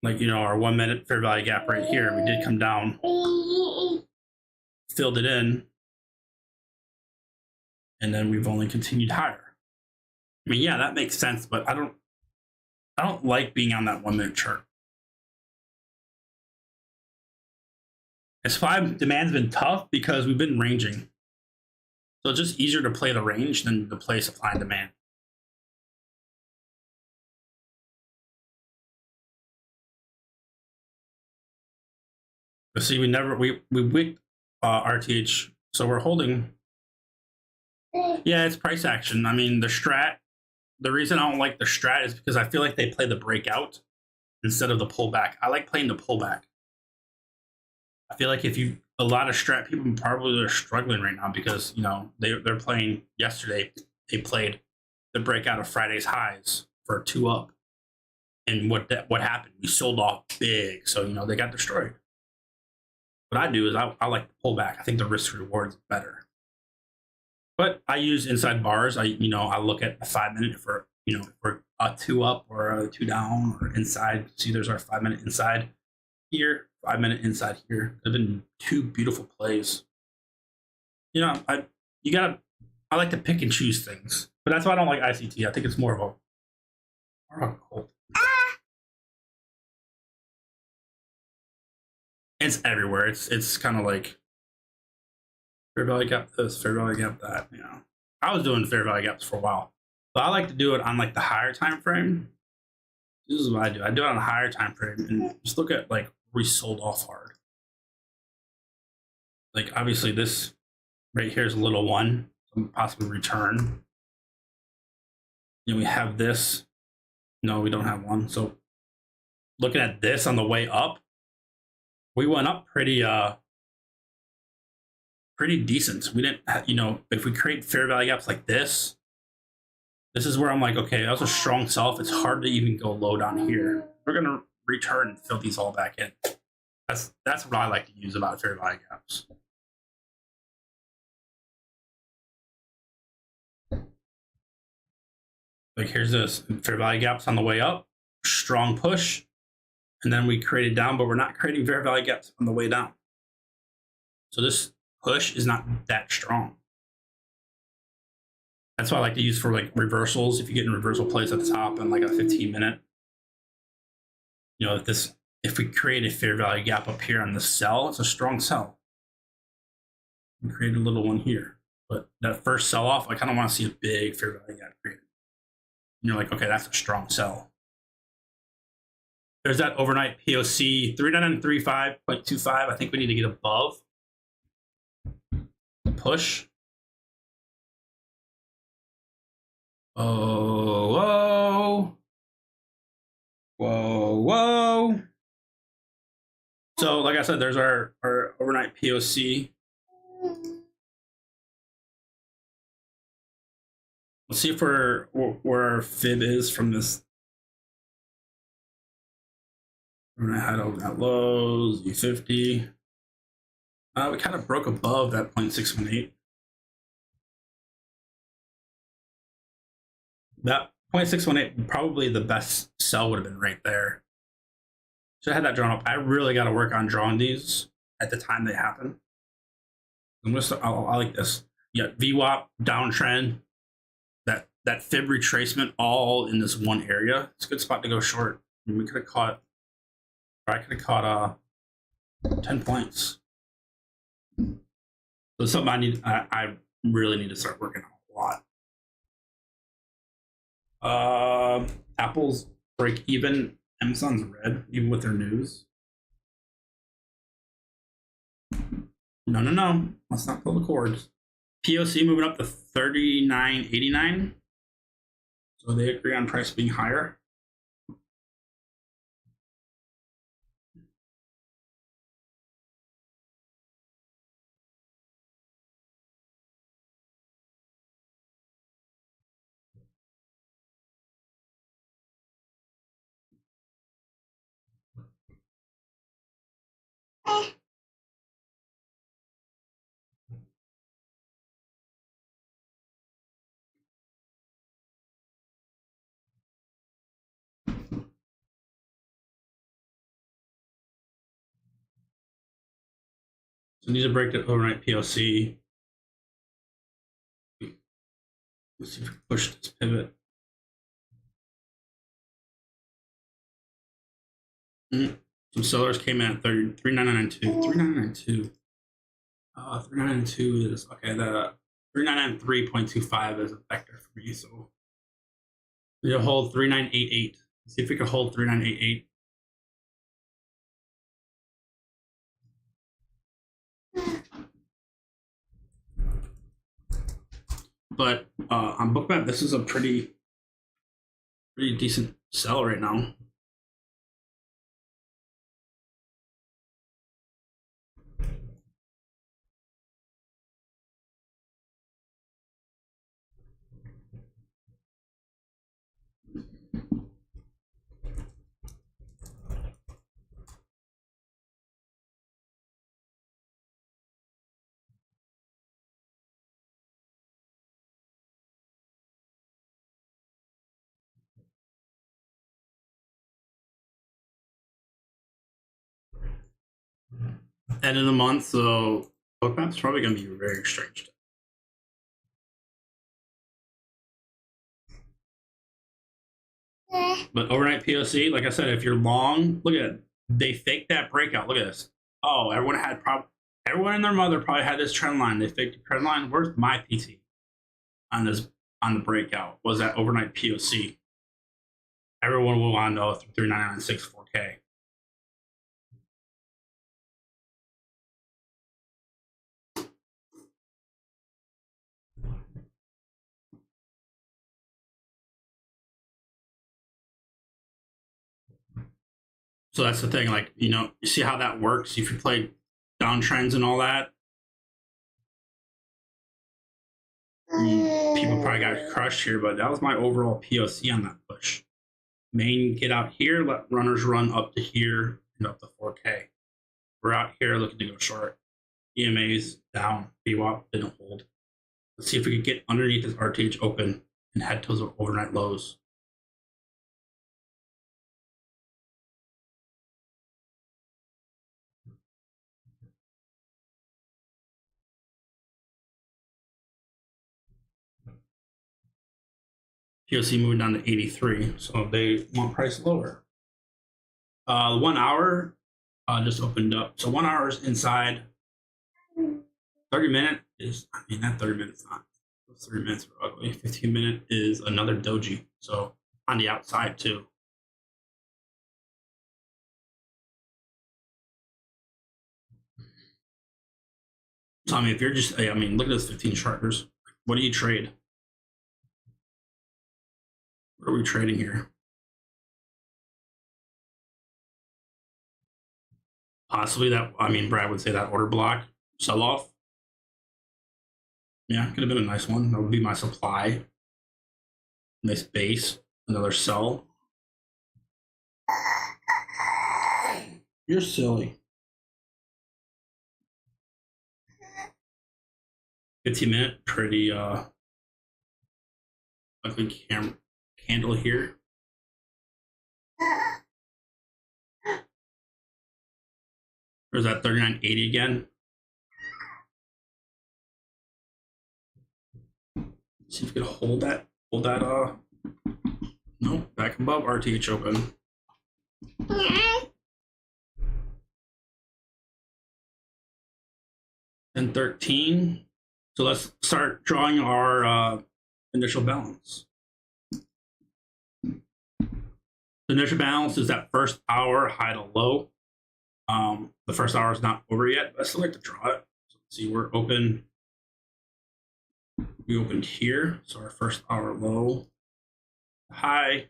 A: Like, our 1 minute fair value gap right here, we did come down, filled it in, and then we've only continued higher. I mean, yeah, that makes sense, but I don't like being on that 1 minute chart. S5 demand's been tough because we've been ranging. So it's just easier to play the range than to play supply and demand. But see, we wicked RTH, so we're holding. Yeah, it's price action. I mean, the reason I don't like the strat is because I feel like they play the breakout instead of the pullback. I like playing the pullback. I feel like a lot of strat people probably are struggling right now because, they're playing yesterday. They played the breakout of Friday's highs for a 2 up. And what happened? We sold off big. So, they got destroyed. What I do is I like to pull back. I think the risk reward is better. But I use inside bars. I look at a 5 minute for a 2 up or a 2 down or inside. See, there's our 5 minute inside here, 5 minute inside here. They've been 2 beautiful plays. I like to pick and choose things, but that's why I don't like ICT. I think it's more of a cult. It's everywhere. It's kind of like fair value gap this, fair value gap that. I was doing fair value gaps for a while, but I like to do it on like the higher time frame. This is what I do. I do it on a higher time frame and just look at like we sold off hard. Like, obviously this right here is a little one, possibly return. We have this. No, we don't have one. So looking at this on the way up, we went up pretty pretty decent. We didn't, if we create fair value gaps like this is where I'm like, okay, that was a strong sell. It's hard to even go low down here. We're gonna return and fill these all back in. That's what I like to use about fair value gaps. Like here's this fair value gaps on the way up, strong push, and then we created down, but we're not creating fair value gaps on the way down. So this push is not that strong. That's what I like to use for like reversals. If you get in reversal plays at the top and like a 15-minute, if we create a fair value gap up here on the sell, it's a strong sell. We create a little one here, but that first sell off, I kind of want to see a big fair value gap created. And you're like, okay, that's a strong sell. There's that overnight POC 39935.25. I think we need to get above. Push. Oh, whoa. Whoa, whoa. So, like I said, there's our overnight POC. Let's see if where our fib is from this. We're gonna head over that low, Z50. We kind of broke above that 0.618. That 0.618, probably the best sell would have been right there. So I had that drawn up. I really got to work on drawing these at the time they happen. I'm gonna start, I like this. Yeah, VWAP, downtrend, that fib retracement all in this one area. It's a good spot to go short. I mean, we could have caught, or I could have caught 10 points. So it's something I really need to start working on a lot. Apple's break even. Amazon's red, even with their news. No. Let's not pull the cords. POC moving up to 39.89. So they agree on price being higher. So need to break the overnight POC. Let's see if we push this pivot. Some sellers came in at 3992. 3992. 3992 is okay. The 3993.25 is a vector for me. So we hold 3988. Let's see if we can hold 3988. But on Bookmap, this is a pretty decent sell right now. End of the month, so Bookmap's probably going to be very strange. But overnight POC, like I said, if you're long, look at it. They faked that breakout. Look at this. Oh, everyone and their mother probably had this trend line. They faked the trend line. Where's my PT on the breakout? Was that overnight POC? Everyone will want to know 3996 4K. So that's the thing, like, you see how that works. If you play downtrends and all that, People probably got crushed here, but that was my overall POC on that push. Main get out here, let runners run up to here and up to 4K. We're out here looking to go short. EMA's down, VWAP didn't hold. Let's see if we could get underneath this RTH open and head to those overnight lows. POC moving down to 83, so they want price lower. The 1 hour just opened up. So 1 hour is inside. 30-minute is, I mean, that 30 minutes not. 30 minutes are ugly. 15-minute is another doji. So on the outside too. So I mean, if you're just, I mean, look at those 15 charters. What do you trade? What are we trading here? Possibly that, I mean, Brad would say that order block sell off. Yeah, could have been a nice one. That would be my supply. Nice base, another sell. You're silly. 15-minute, pretty ugly candle here. There's that 39.80 again. Let's see if we can hold that. No, back above RTH open. And 13. So let's start drawing our initial balance. The initial balance is that first hour high to low. The first hour is not over yet, but I still like to draw it. So let's see, we're open. We opened here, so our first hour low, high,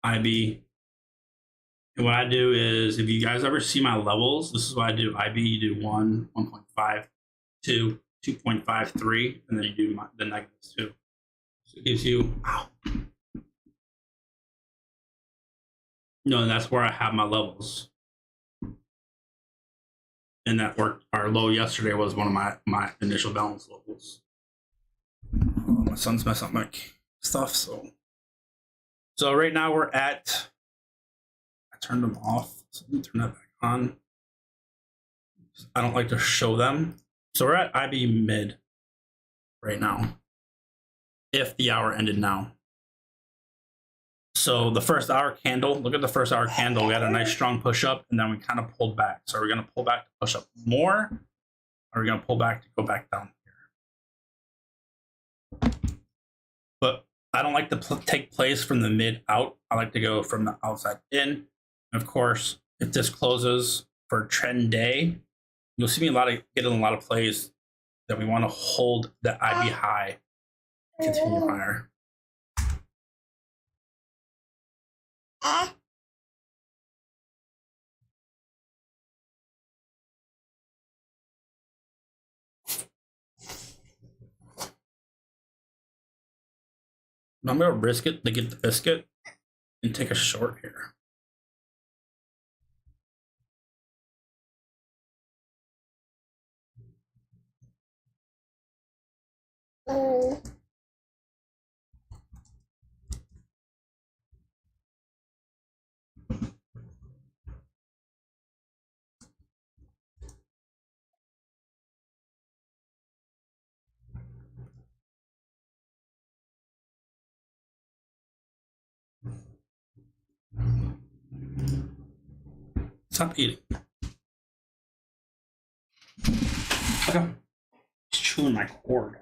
A: IB. And what I do is, if you guys ever see my levels, this is what I do. IB, you do 1, 1.5, 2, 2.53, and then you do the negatives too. So it gives you, and that's where I have my levels. And that worked. Our low yesterday was one of my initial balance levels. My son's messing up my stuff, so right now we're at, I turned them off, so let me turn that back on. I don't like to show them. So we're at IB mid right now, if the hour ended now. So the first hour candle, look at the first hour candle. We had a nice strong push up, and then we kind of pulled back. So we're going to pull back to push up more, or we're going to pull back to go back down here. But I don't like to take plays from the mid out. I like to go from the outside in. And of course, if this closes for trend day, you'll see me getting a lot of plays that we want to hold the IB high, continue higher. I'm going to risk it to get the biscuit and take a short here. Stop eating. Okay. He's chewing my cord.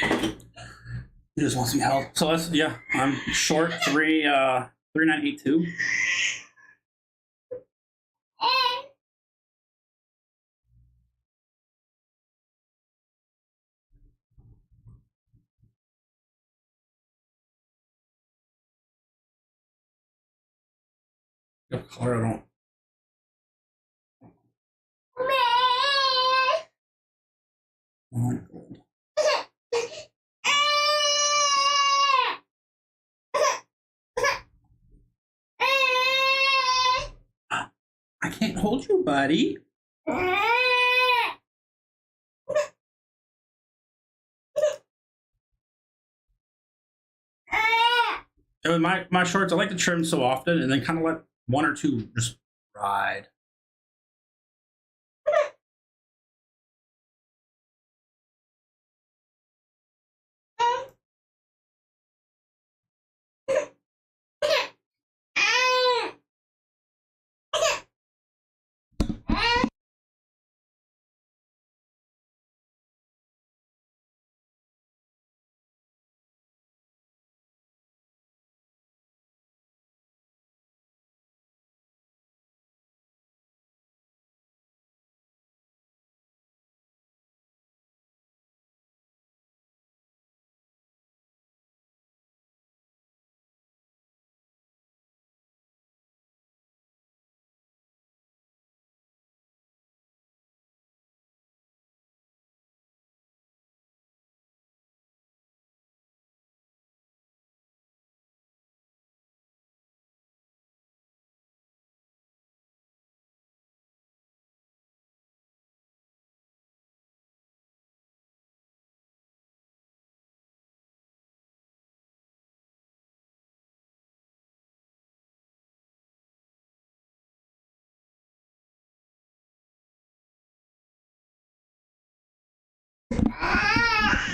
A: He just wants to be held. So I'm short 3982. What color I don't. I can't hold you, buddy. And with my shorts, I like to trim so often and then kind of let one or two just ride.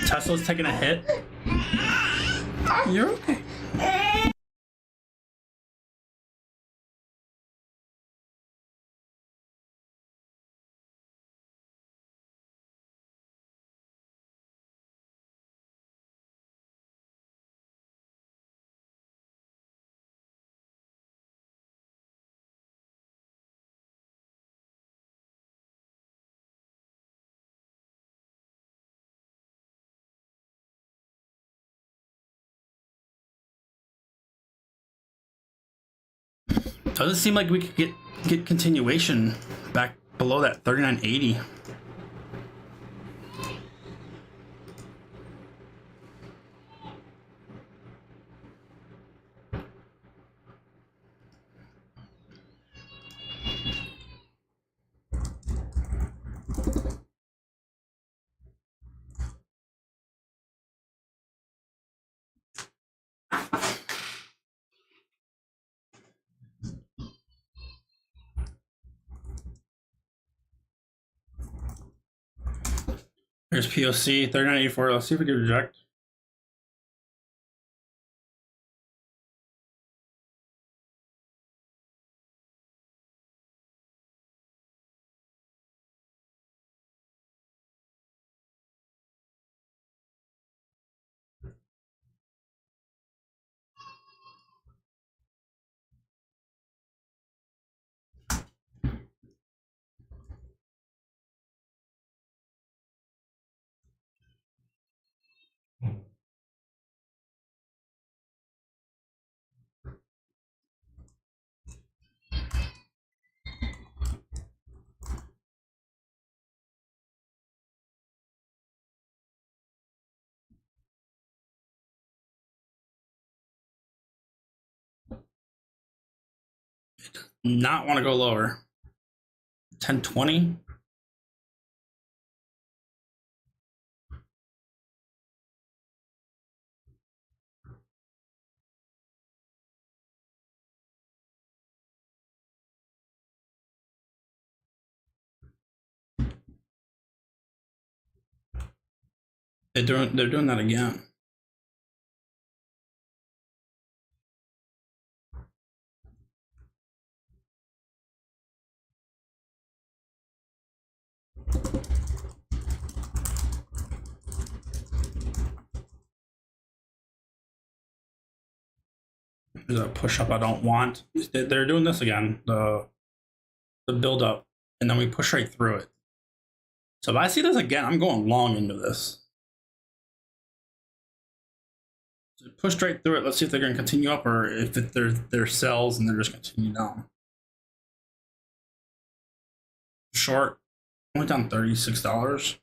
A: Tesla's taking a hit. You're okay. Doesn't seem like we could get continuation back below that 39.80. Here's POC 39.84. Let's see if we can reject. Not want to go lower. 10.20. They're doing that again. There's a push up I don't want. They're doing this again. The build up, and then we push right through it. So if I see this again, I'm going long into this. So push straight through it. Let's see if they're going to continue up or if they're cells and they're just continue down. short, only down $36.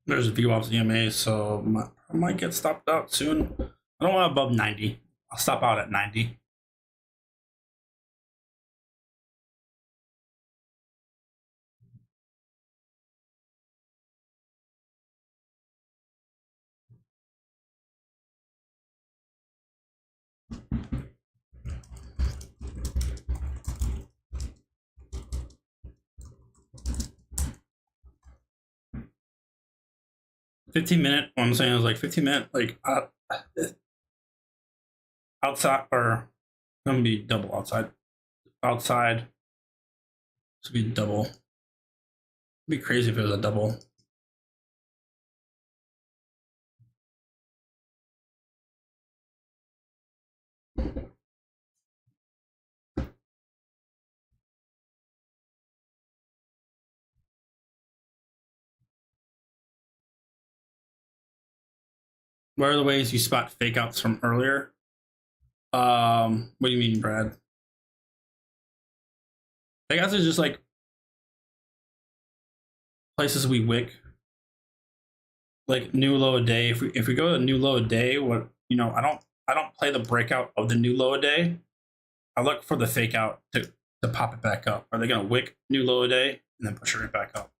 A: There's VWAP's EMA, so I might get stopped out soon. I don't want above 90. I'll stop out at 90. $15-minute. What I'm saying is like 15-minute, like outside, or gonna be double outside. Outside, this would be double. It'd be crazy if it was a double. What are the ways you spot fake outs from earlier? What do you mean, Brad? Fake outs is just like places we wick, like new low a day. If we go to new low a day, what I don't play the breakout of the new low a day. I look for the fake out to pop it back up. Are they gonna wick new low a day and then push it right back up?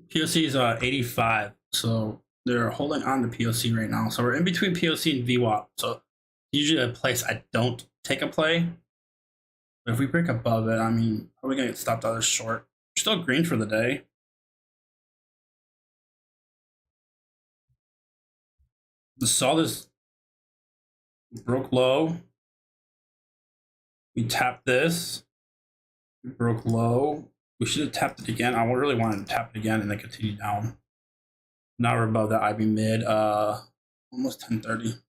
A: POC is 85, so they're holding on to POC right now. So we're in between POC and VWAP. So usually a place I don't take a play. But if we break above it, I mean, are we gonna get stopped out as short? We're still green for the day. The saw this broke low. We tapped this. We broke low. We should have tapped it again. I really wanted to tap it again and then continue down. Now we're above that IB mid. Almost 10:30.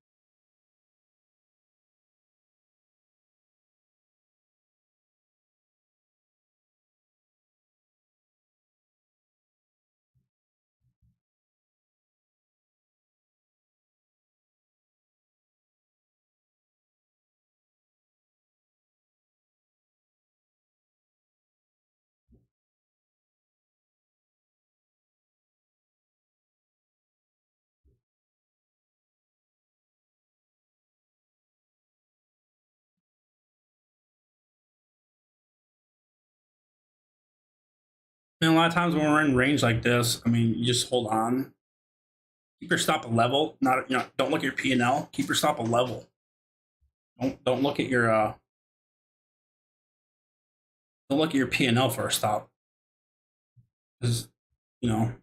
A: And a lot of times when we're in range like this, I mean, you just hold on. Keep your stop a level. Not don't look at your P and L. Keep your stop a level. Don't look at your don't look at your P and L for a stop. Because kind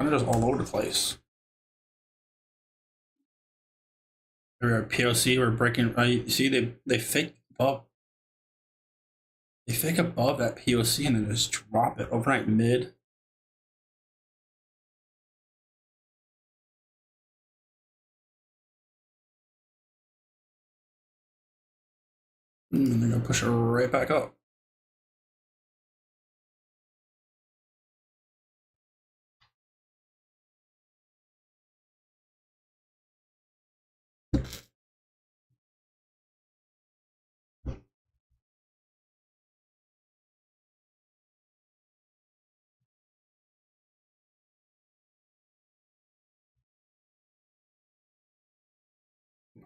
A: of just all over the place. We're at POC. We're breaking. You see, they fake above. They fake above that POC and then just drop it overnight mid. And then they're gonna push it right back up.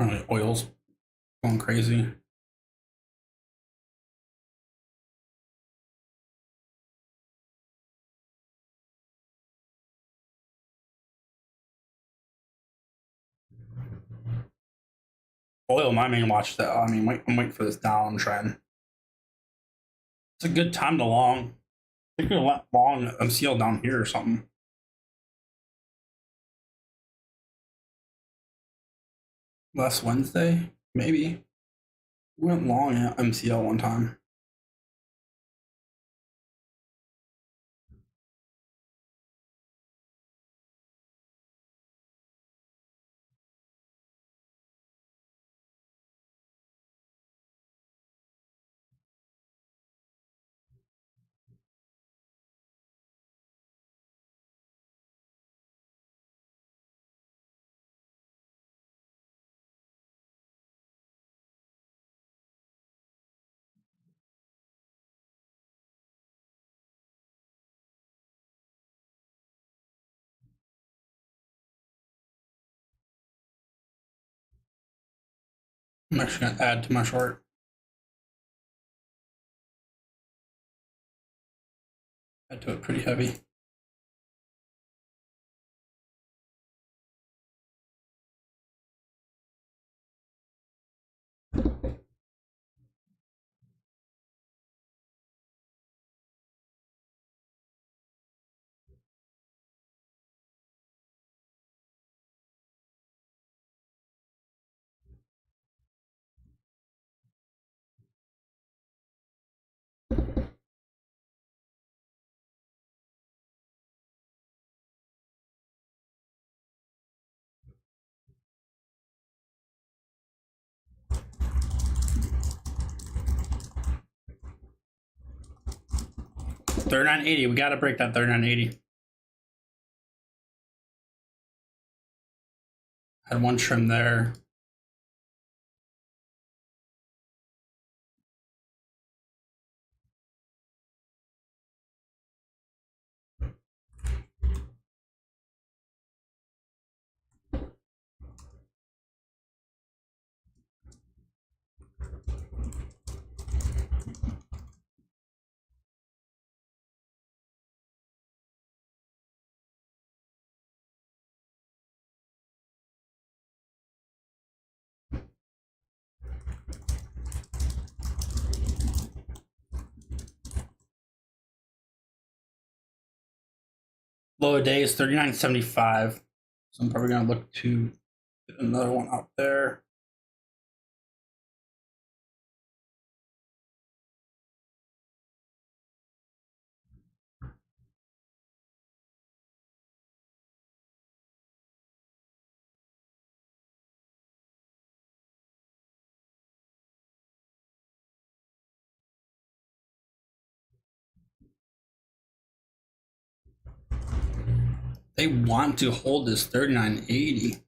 A: Apparently, oil's going crazy. Oil, my main watch. That I'm waiting for this downtrend. It's a good time to long. I think we'll let long MCL down here or something. Last Wednesday, maybe. We went long at MCL one time. I'm actually gonna add to my short. Add to it pretty heavy. $39.80. We got to break that $39.80. Had one trim there. Low of day is $39.75. So I'm probably gonna look to get another one out there. They want to hold this $39.80.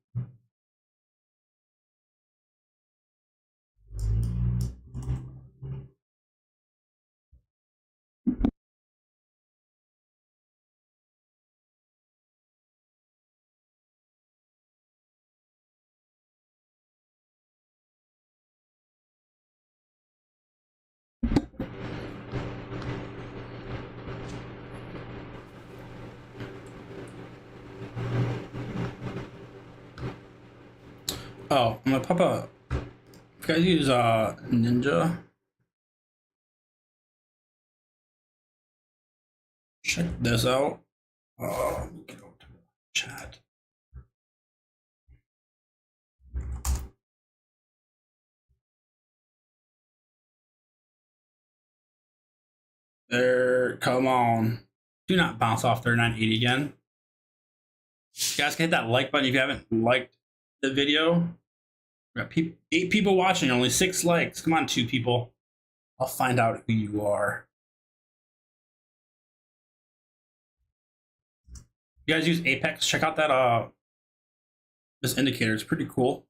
A: Oh, I'm gonna pop a. You guys use Ninja. Check this out. Let me get over to the chat. There, come on. Do not bounce off 3980 again. You guys can hit that like button if you haven't liked the video. We got 8 people watching, only 6 likes. Come on, 2 people. I'll find out who you are. You guys use Apex? Check out that this indicator. It's pretty cool.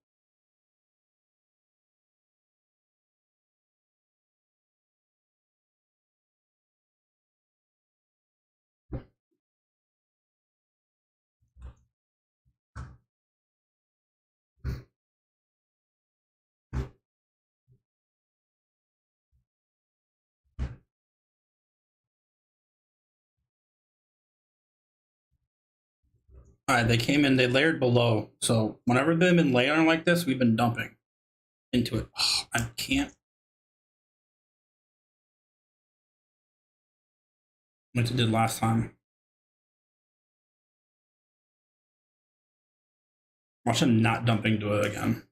A: All right, they came in, they layered below. So whenever they've been layering like this, we've been dumping into it. Oh, I can't. Like I did last time. Watch him not dumping to it again.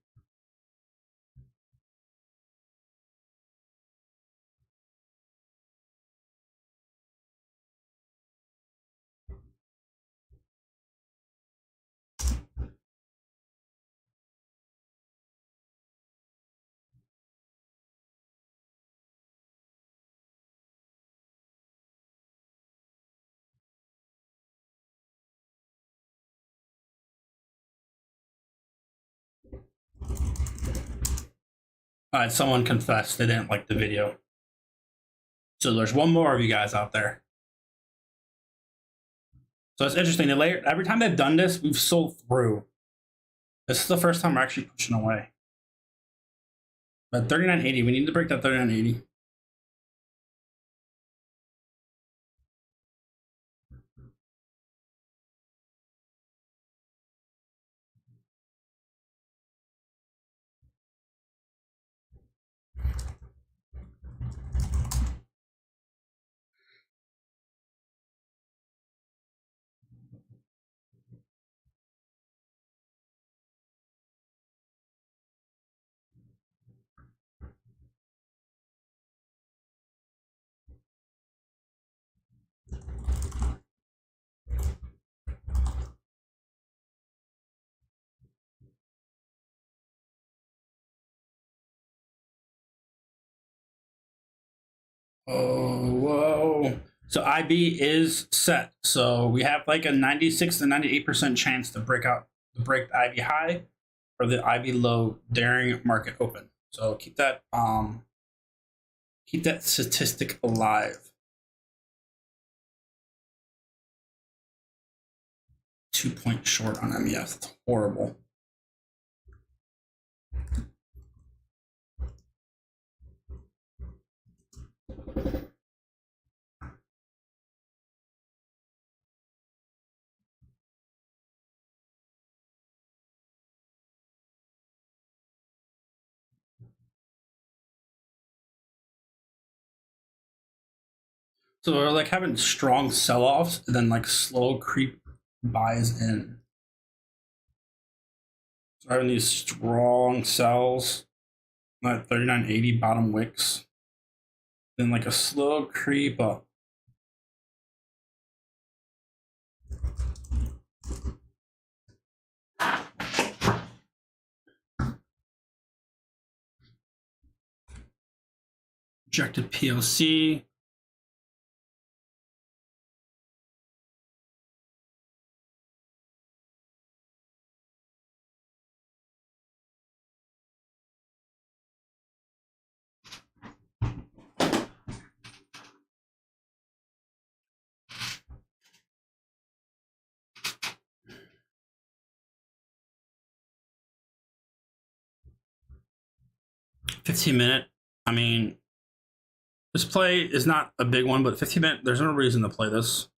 A: All right, someone confessed they didn't like the video. So there's one more of you guys out there. So it's interesting. They layer every time they've done this, we've sold through. This is the first time we're actually pushing away. But 3980, we need to break that 3980. Oh, whoa. So IB is set. So we have like a 96 to 98% chance to break the IB high or the IB low during market open. So keep that statistic alive. 2 point short on MEF. That's horrible. So we're like having strong sell-offs and then like slow creep buys in. So we're having these strong sells, not 3980 bottom wicks, then like a slow creep up. Rejected PLC. $15-minute. I mean, this play is not a big one, but 15-minute, there's no reason to play this.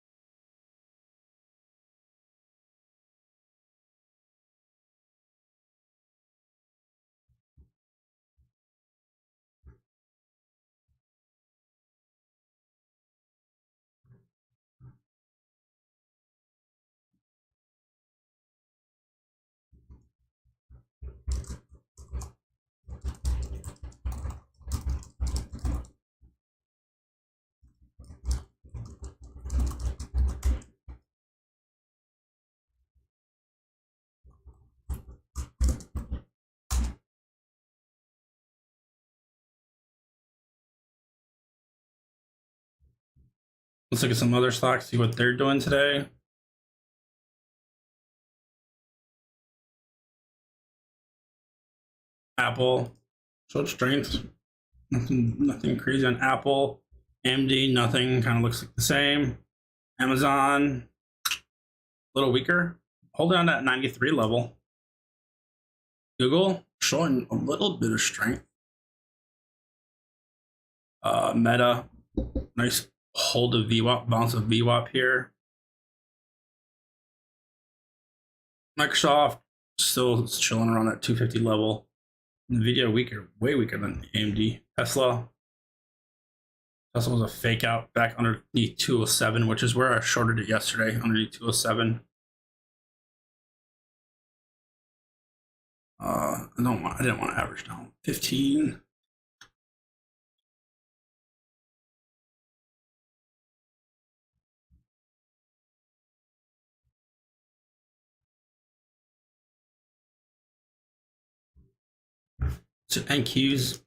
A: Let's look at some other stocks, see what they're doing today. Apple showed strength. Nothing crazy on Apple. AMD, nothing. Kind of looks like the same. Amazon, a little weaker. Holding on that 93 level. Google showing a little bit of strength. Meta, nice hold of VWAP, bounce of VWAP here. Microsoft still chilling around that 250 level. Nvidia weaker, way weaker than AMD. Tesla was a fake out back underneath 207, which is where I shorted it yesterday, underneath 207. I didn't want to average down 15. So NQs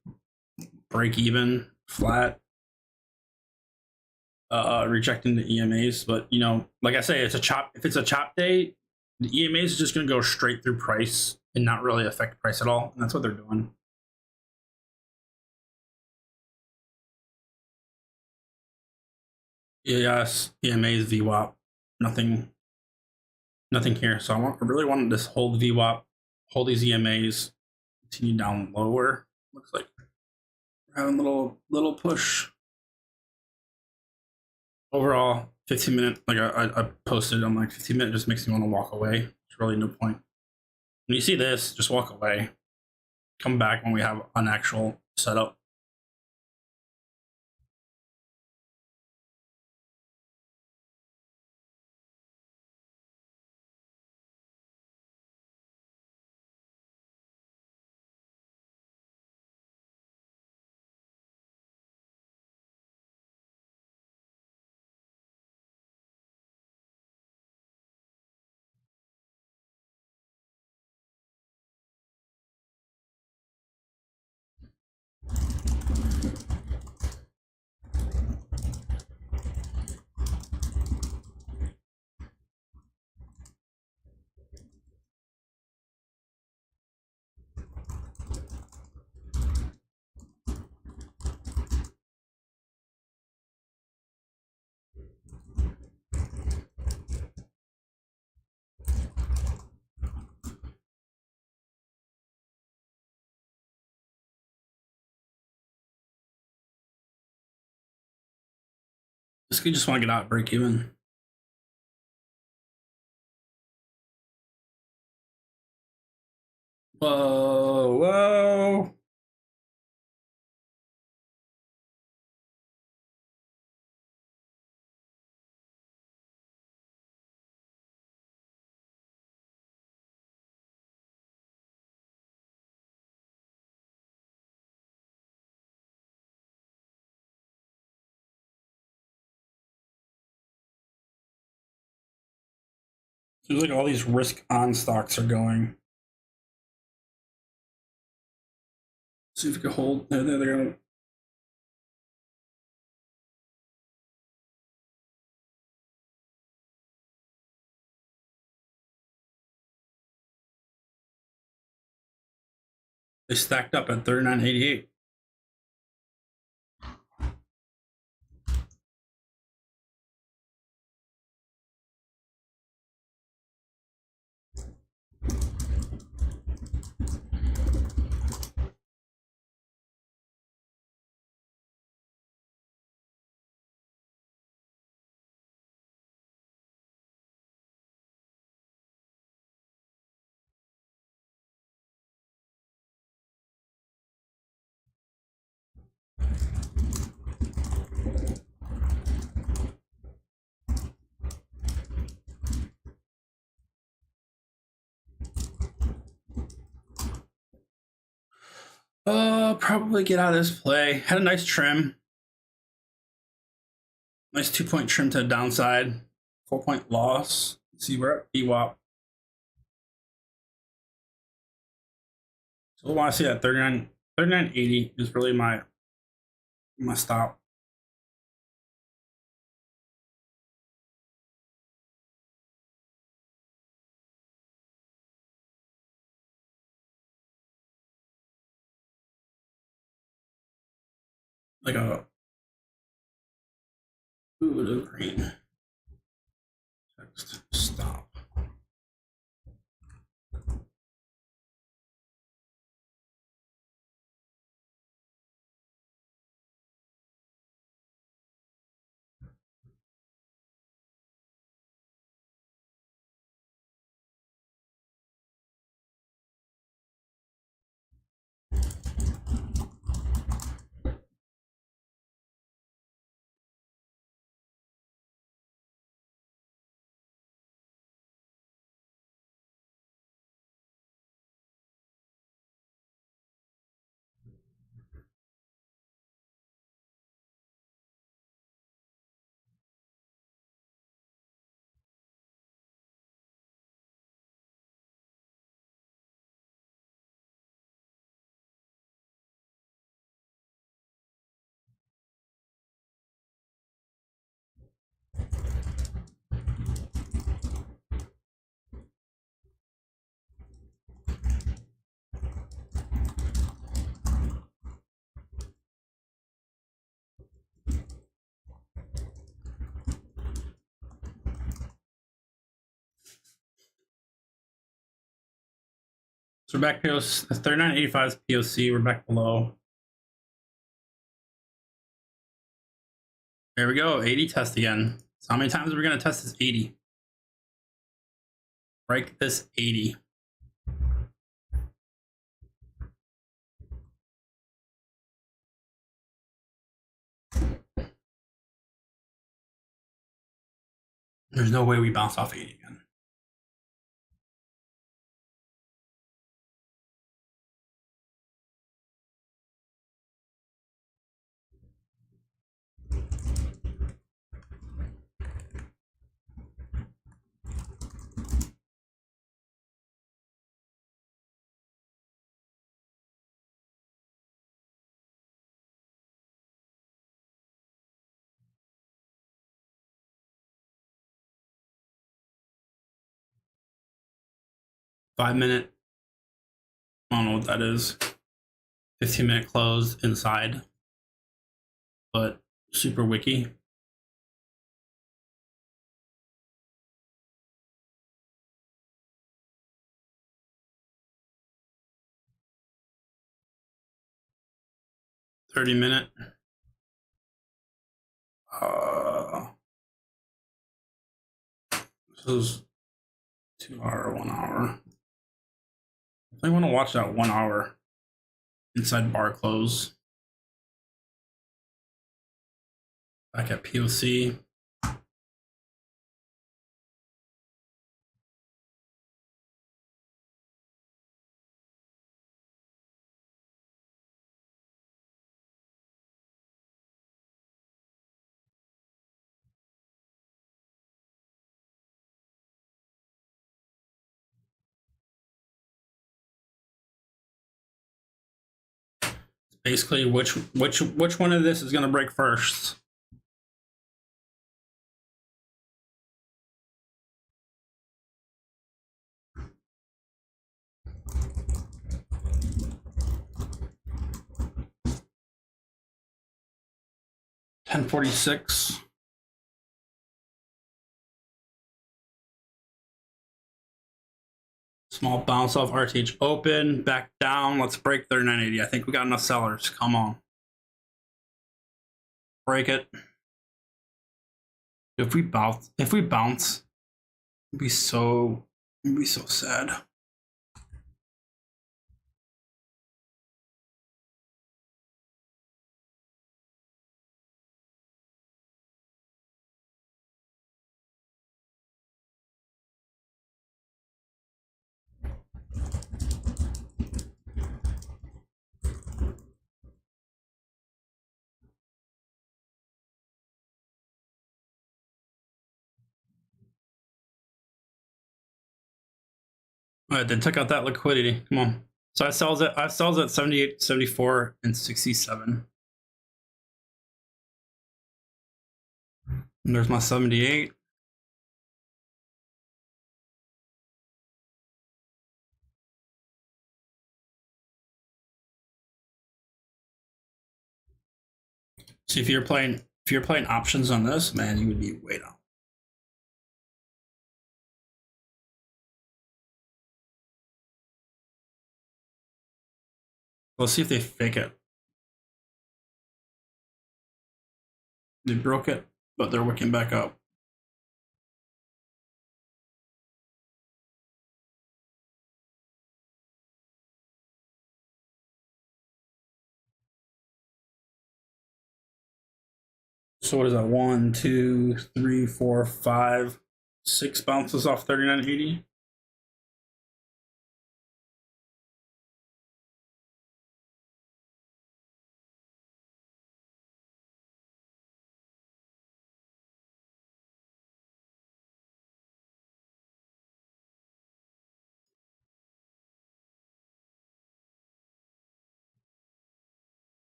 A: break even, flat, rejecting the EMAs. But you know, like I say, it's a chop. If it's a chop day, the EMAs is just going to go straight through price and not really affect price at all. And that's what they're doing. Yes, EMAs, VWAP, nothing here. So I really wanted to hold VWAP, hold these EMAs, continue down lower. Looks like we're having a little push. Overall, 15-minute, like I posted, I'm like 15-minute just makes me want to walk away. There's really no point. When you see this, just walk away. Come back when we have an actual setup. Basically, just want to get out, break even. Whoa. Seems like all these risk on stocks are going. See if we can hold. They're going. They stacked up at 39.88. Probably get out of this play. Had a nice trim. Nice 2-point trim to the downside. 4-point loss. Let's see, we're at VWAP. So I want to see that 39.80 is really my stop. like a blue green. Text stop. So we're back to 3985 is POC. We're back below. There we go. 80 test again. So how many times are we going to test this 80? Break this 80. There's no way we bounce off 80 again. Five-minute. I don't know what that is. 15-minute close inside, but super wiki. $30-minute. This is 2 hour, 1 hour. I want to watch that 1 hour inside bar close. Back at POC. Basically, which one of this is going to break first? $10.46. Small bounce off RTH open, back down. Let's break 3980. I think we got enough sellers. Come on. Break it. If we bounce, it'd be so sad. All right, then took out that liquidity. Come on. So I sells at 78, 74, and 67. And there's my 78. See, if you're playing options on this, man, you would be way down. Let's see if they fake it. They broke it, but they're wicking back up. So what is that? 1, 2, 3, 4, 5, 6 bounces off 39.80.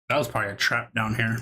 A: That was probably a trap down here.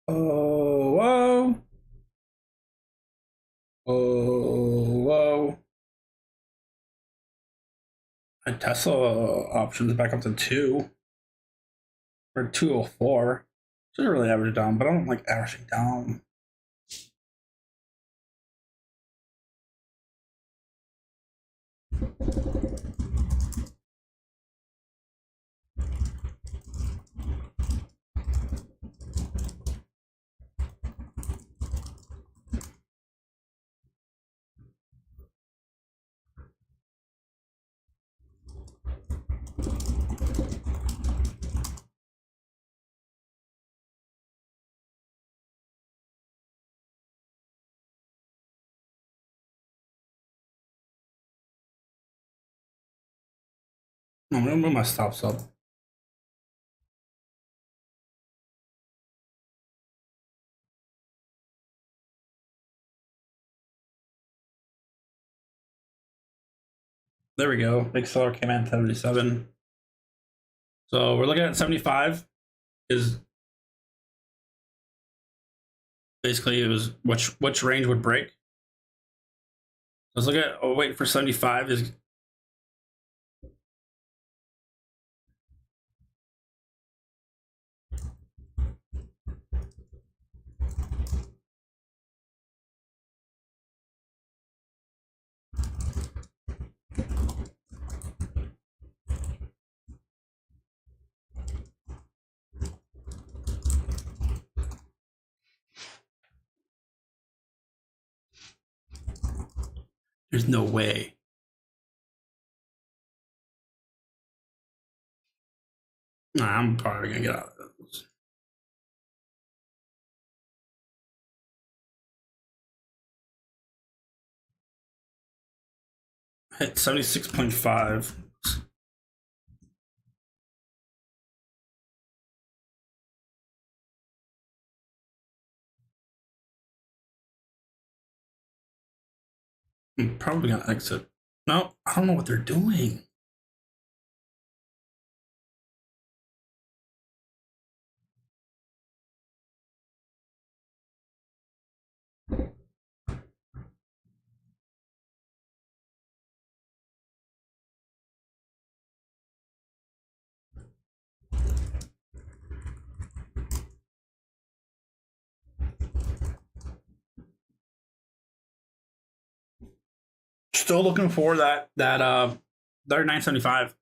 A: Oh, whoa. Oh, whoa. My Tesla options back up to 2 or 204. Should really average down, but I don't like averaging down. I'm gonna move my stops up. There we go. Big seller came in 77. So we're looking at 75 is basically it was which range would break. Let's look at wait for 75 is There's no way. Nah, I'm probably gonna get out of this. Hit 76.5. I'm probably gonna exit. No, I don't know what they're doing. Still looking for that 975.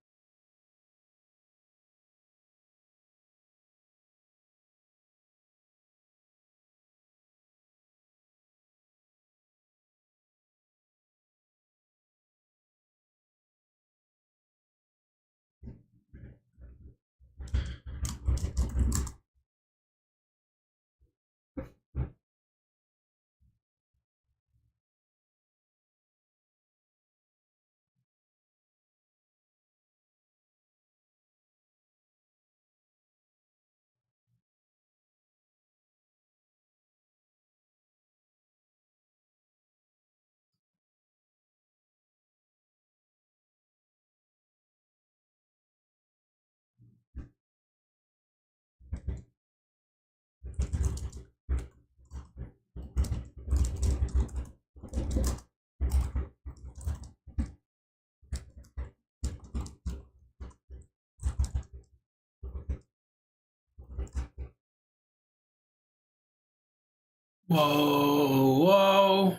A: Whoa.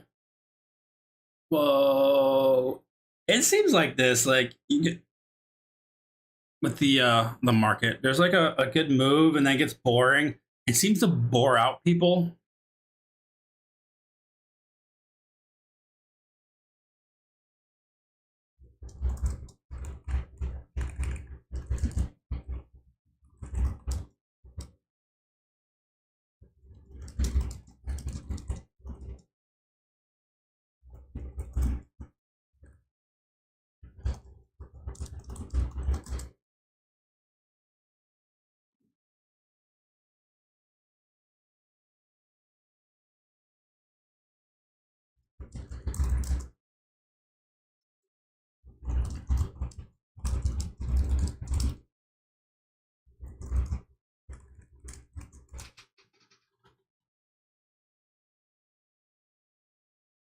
A: It seems like this, like you get with the market, there's like a good move and then it gets boring. It seems to bore out people.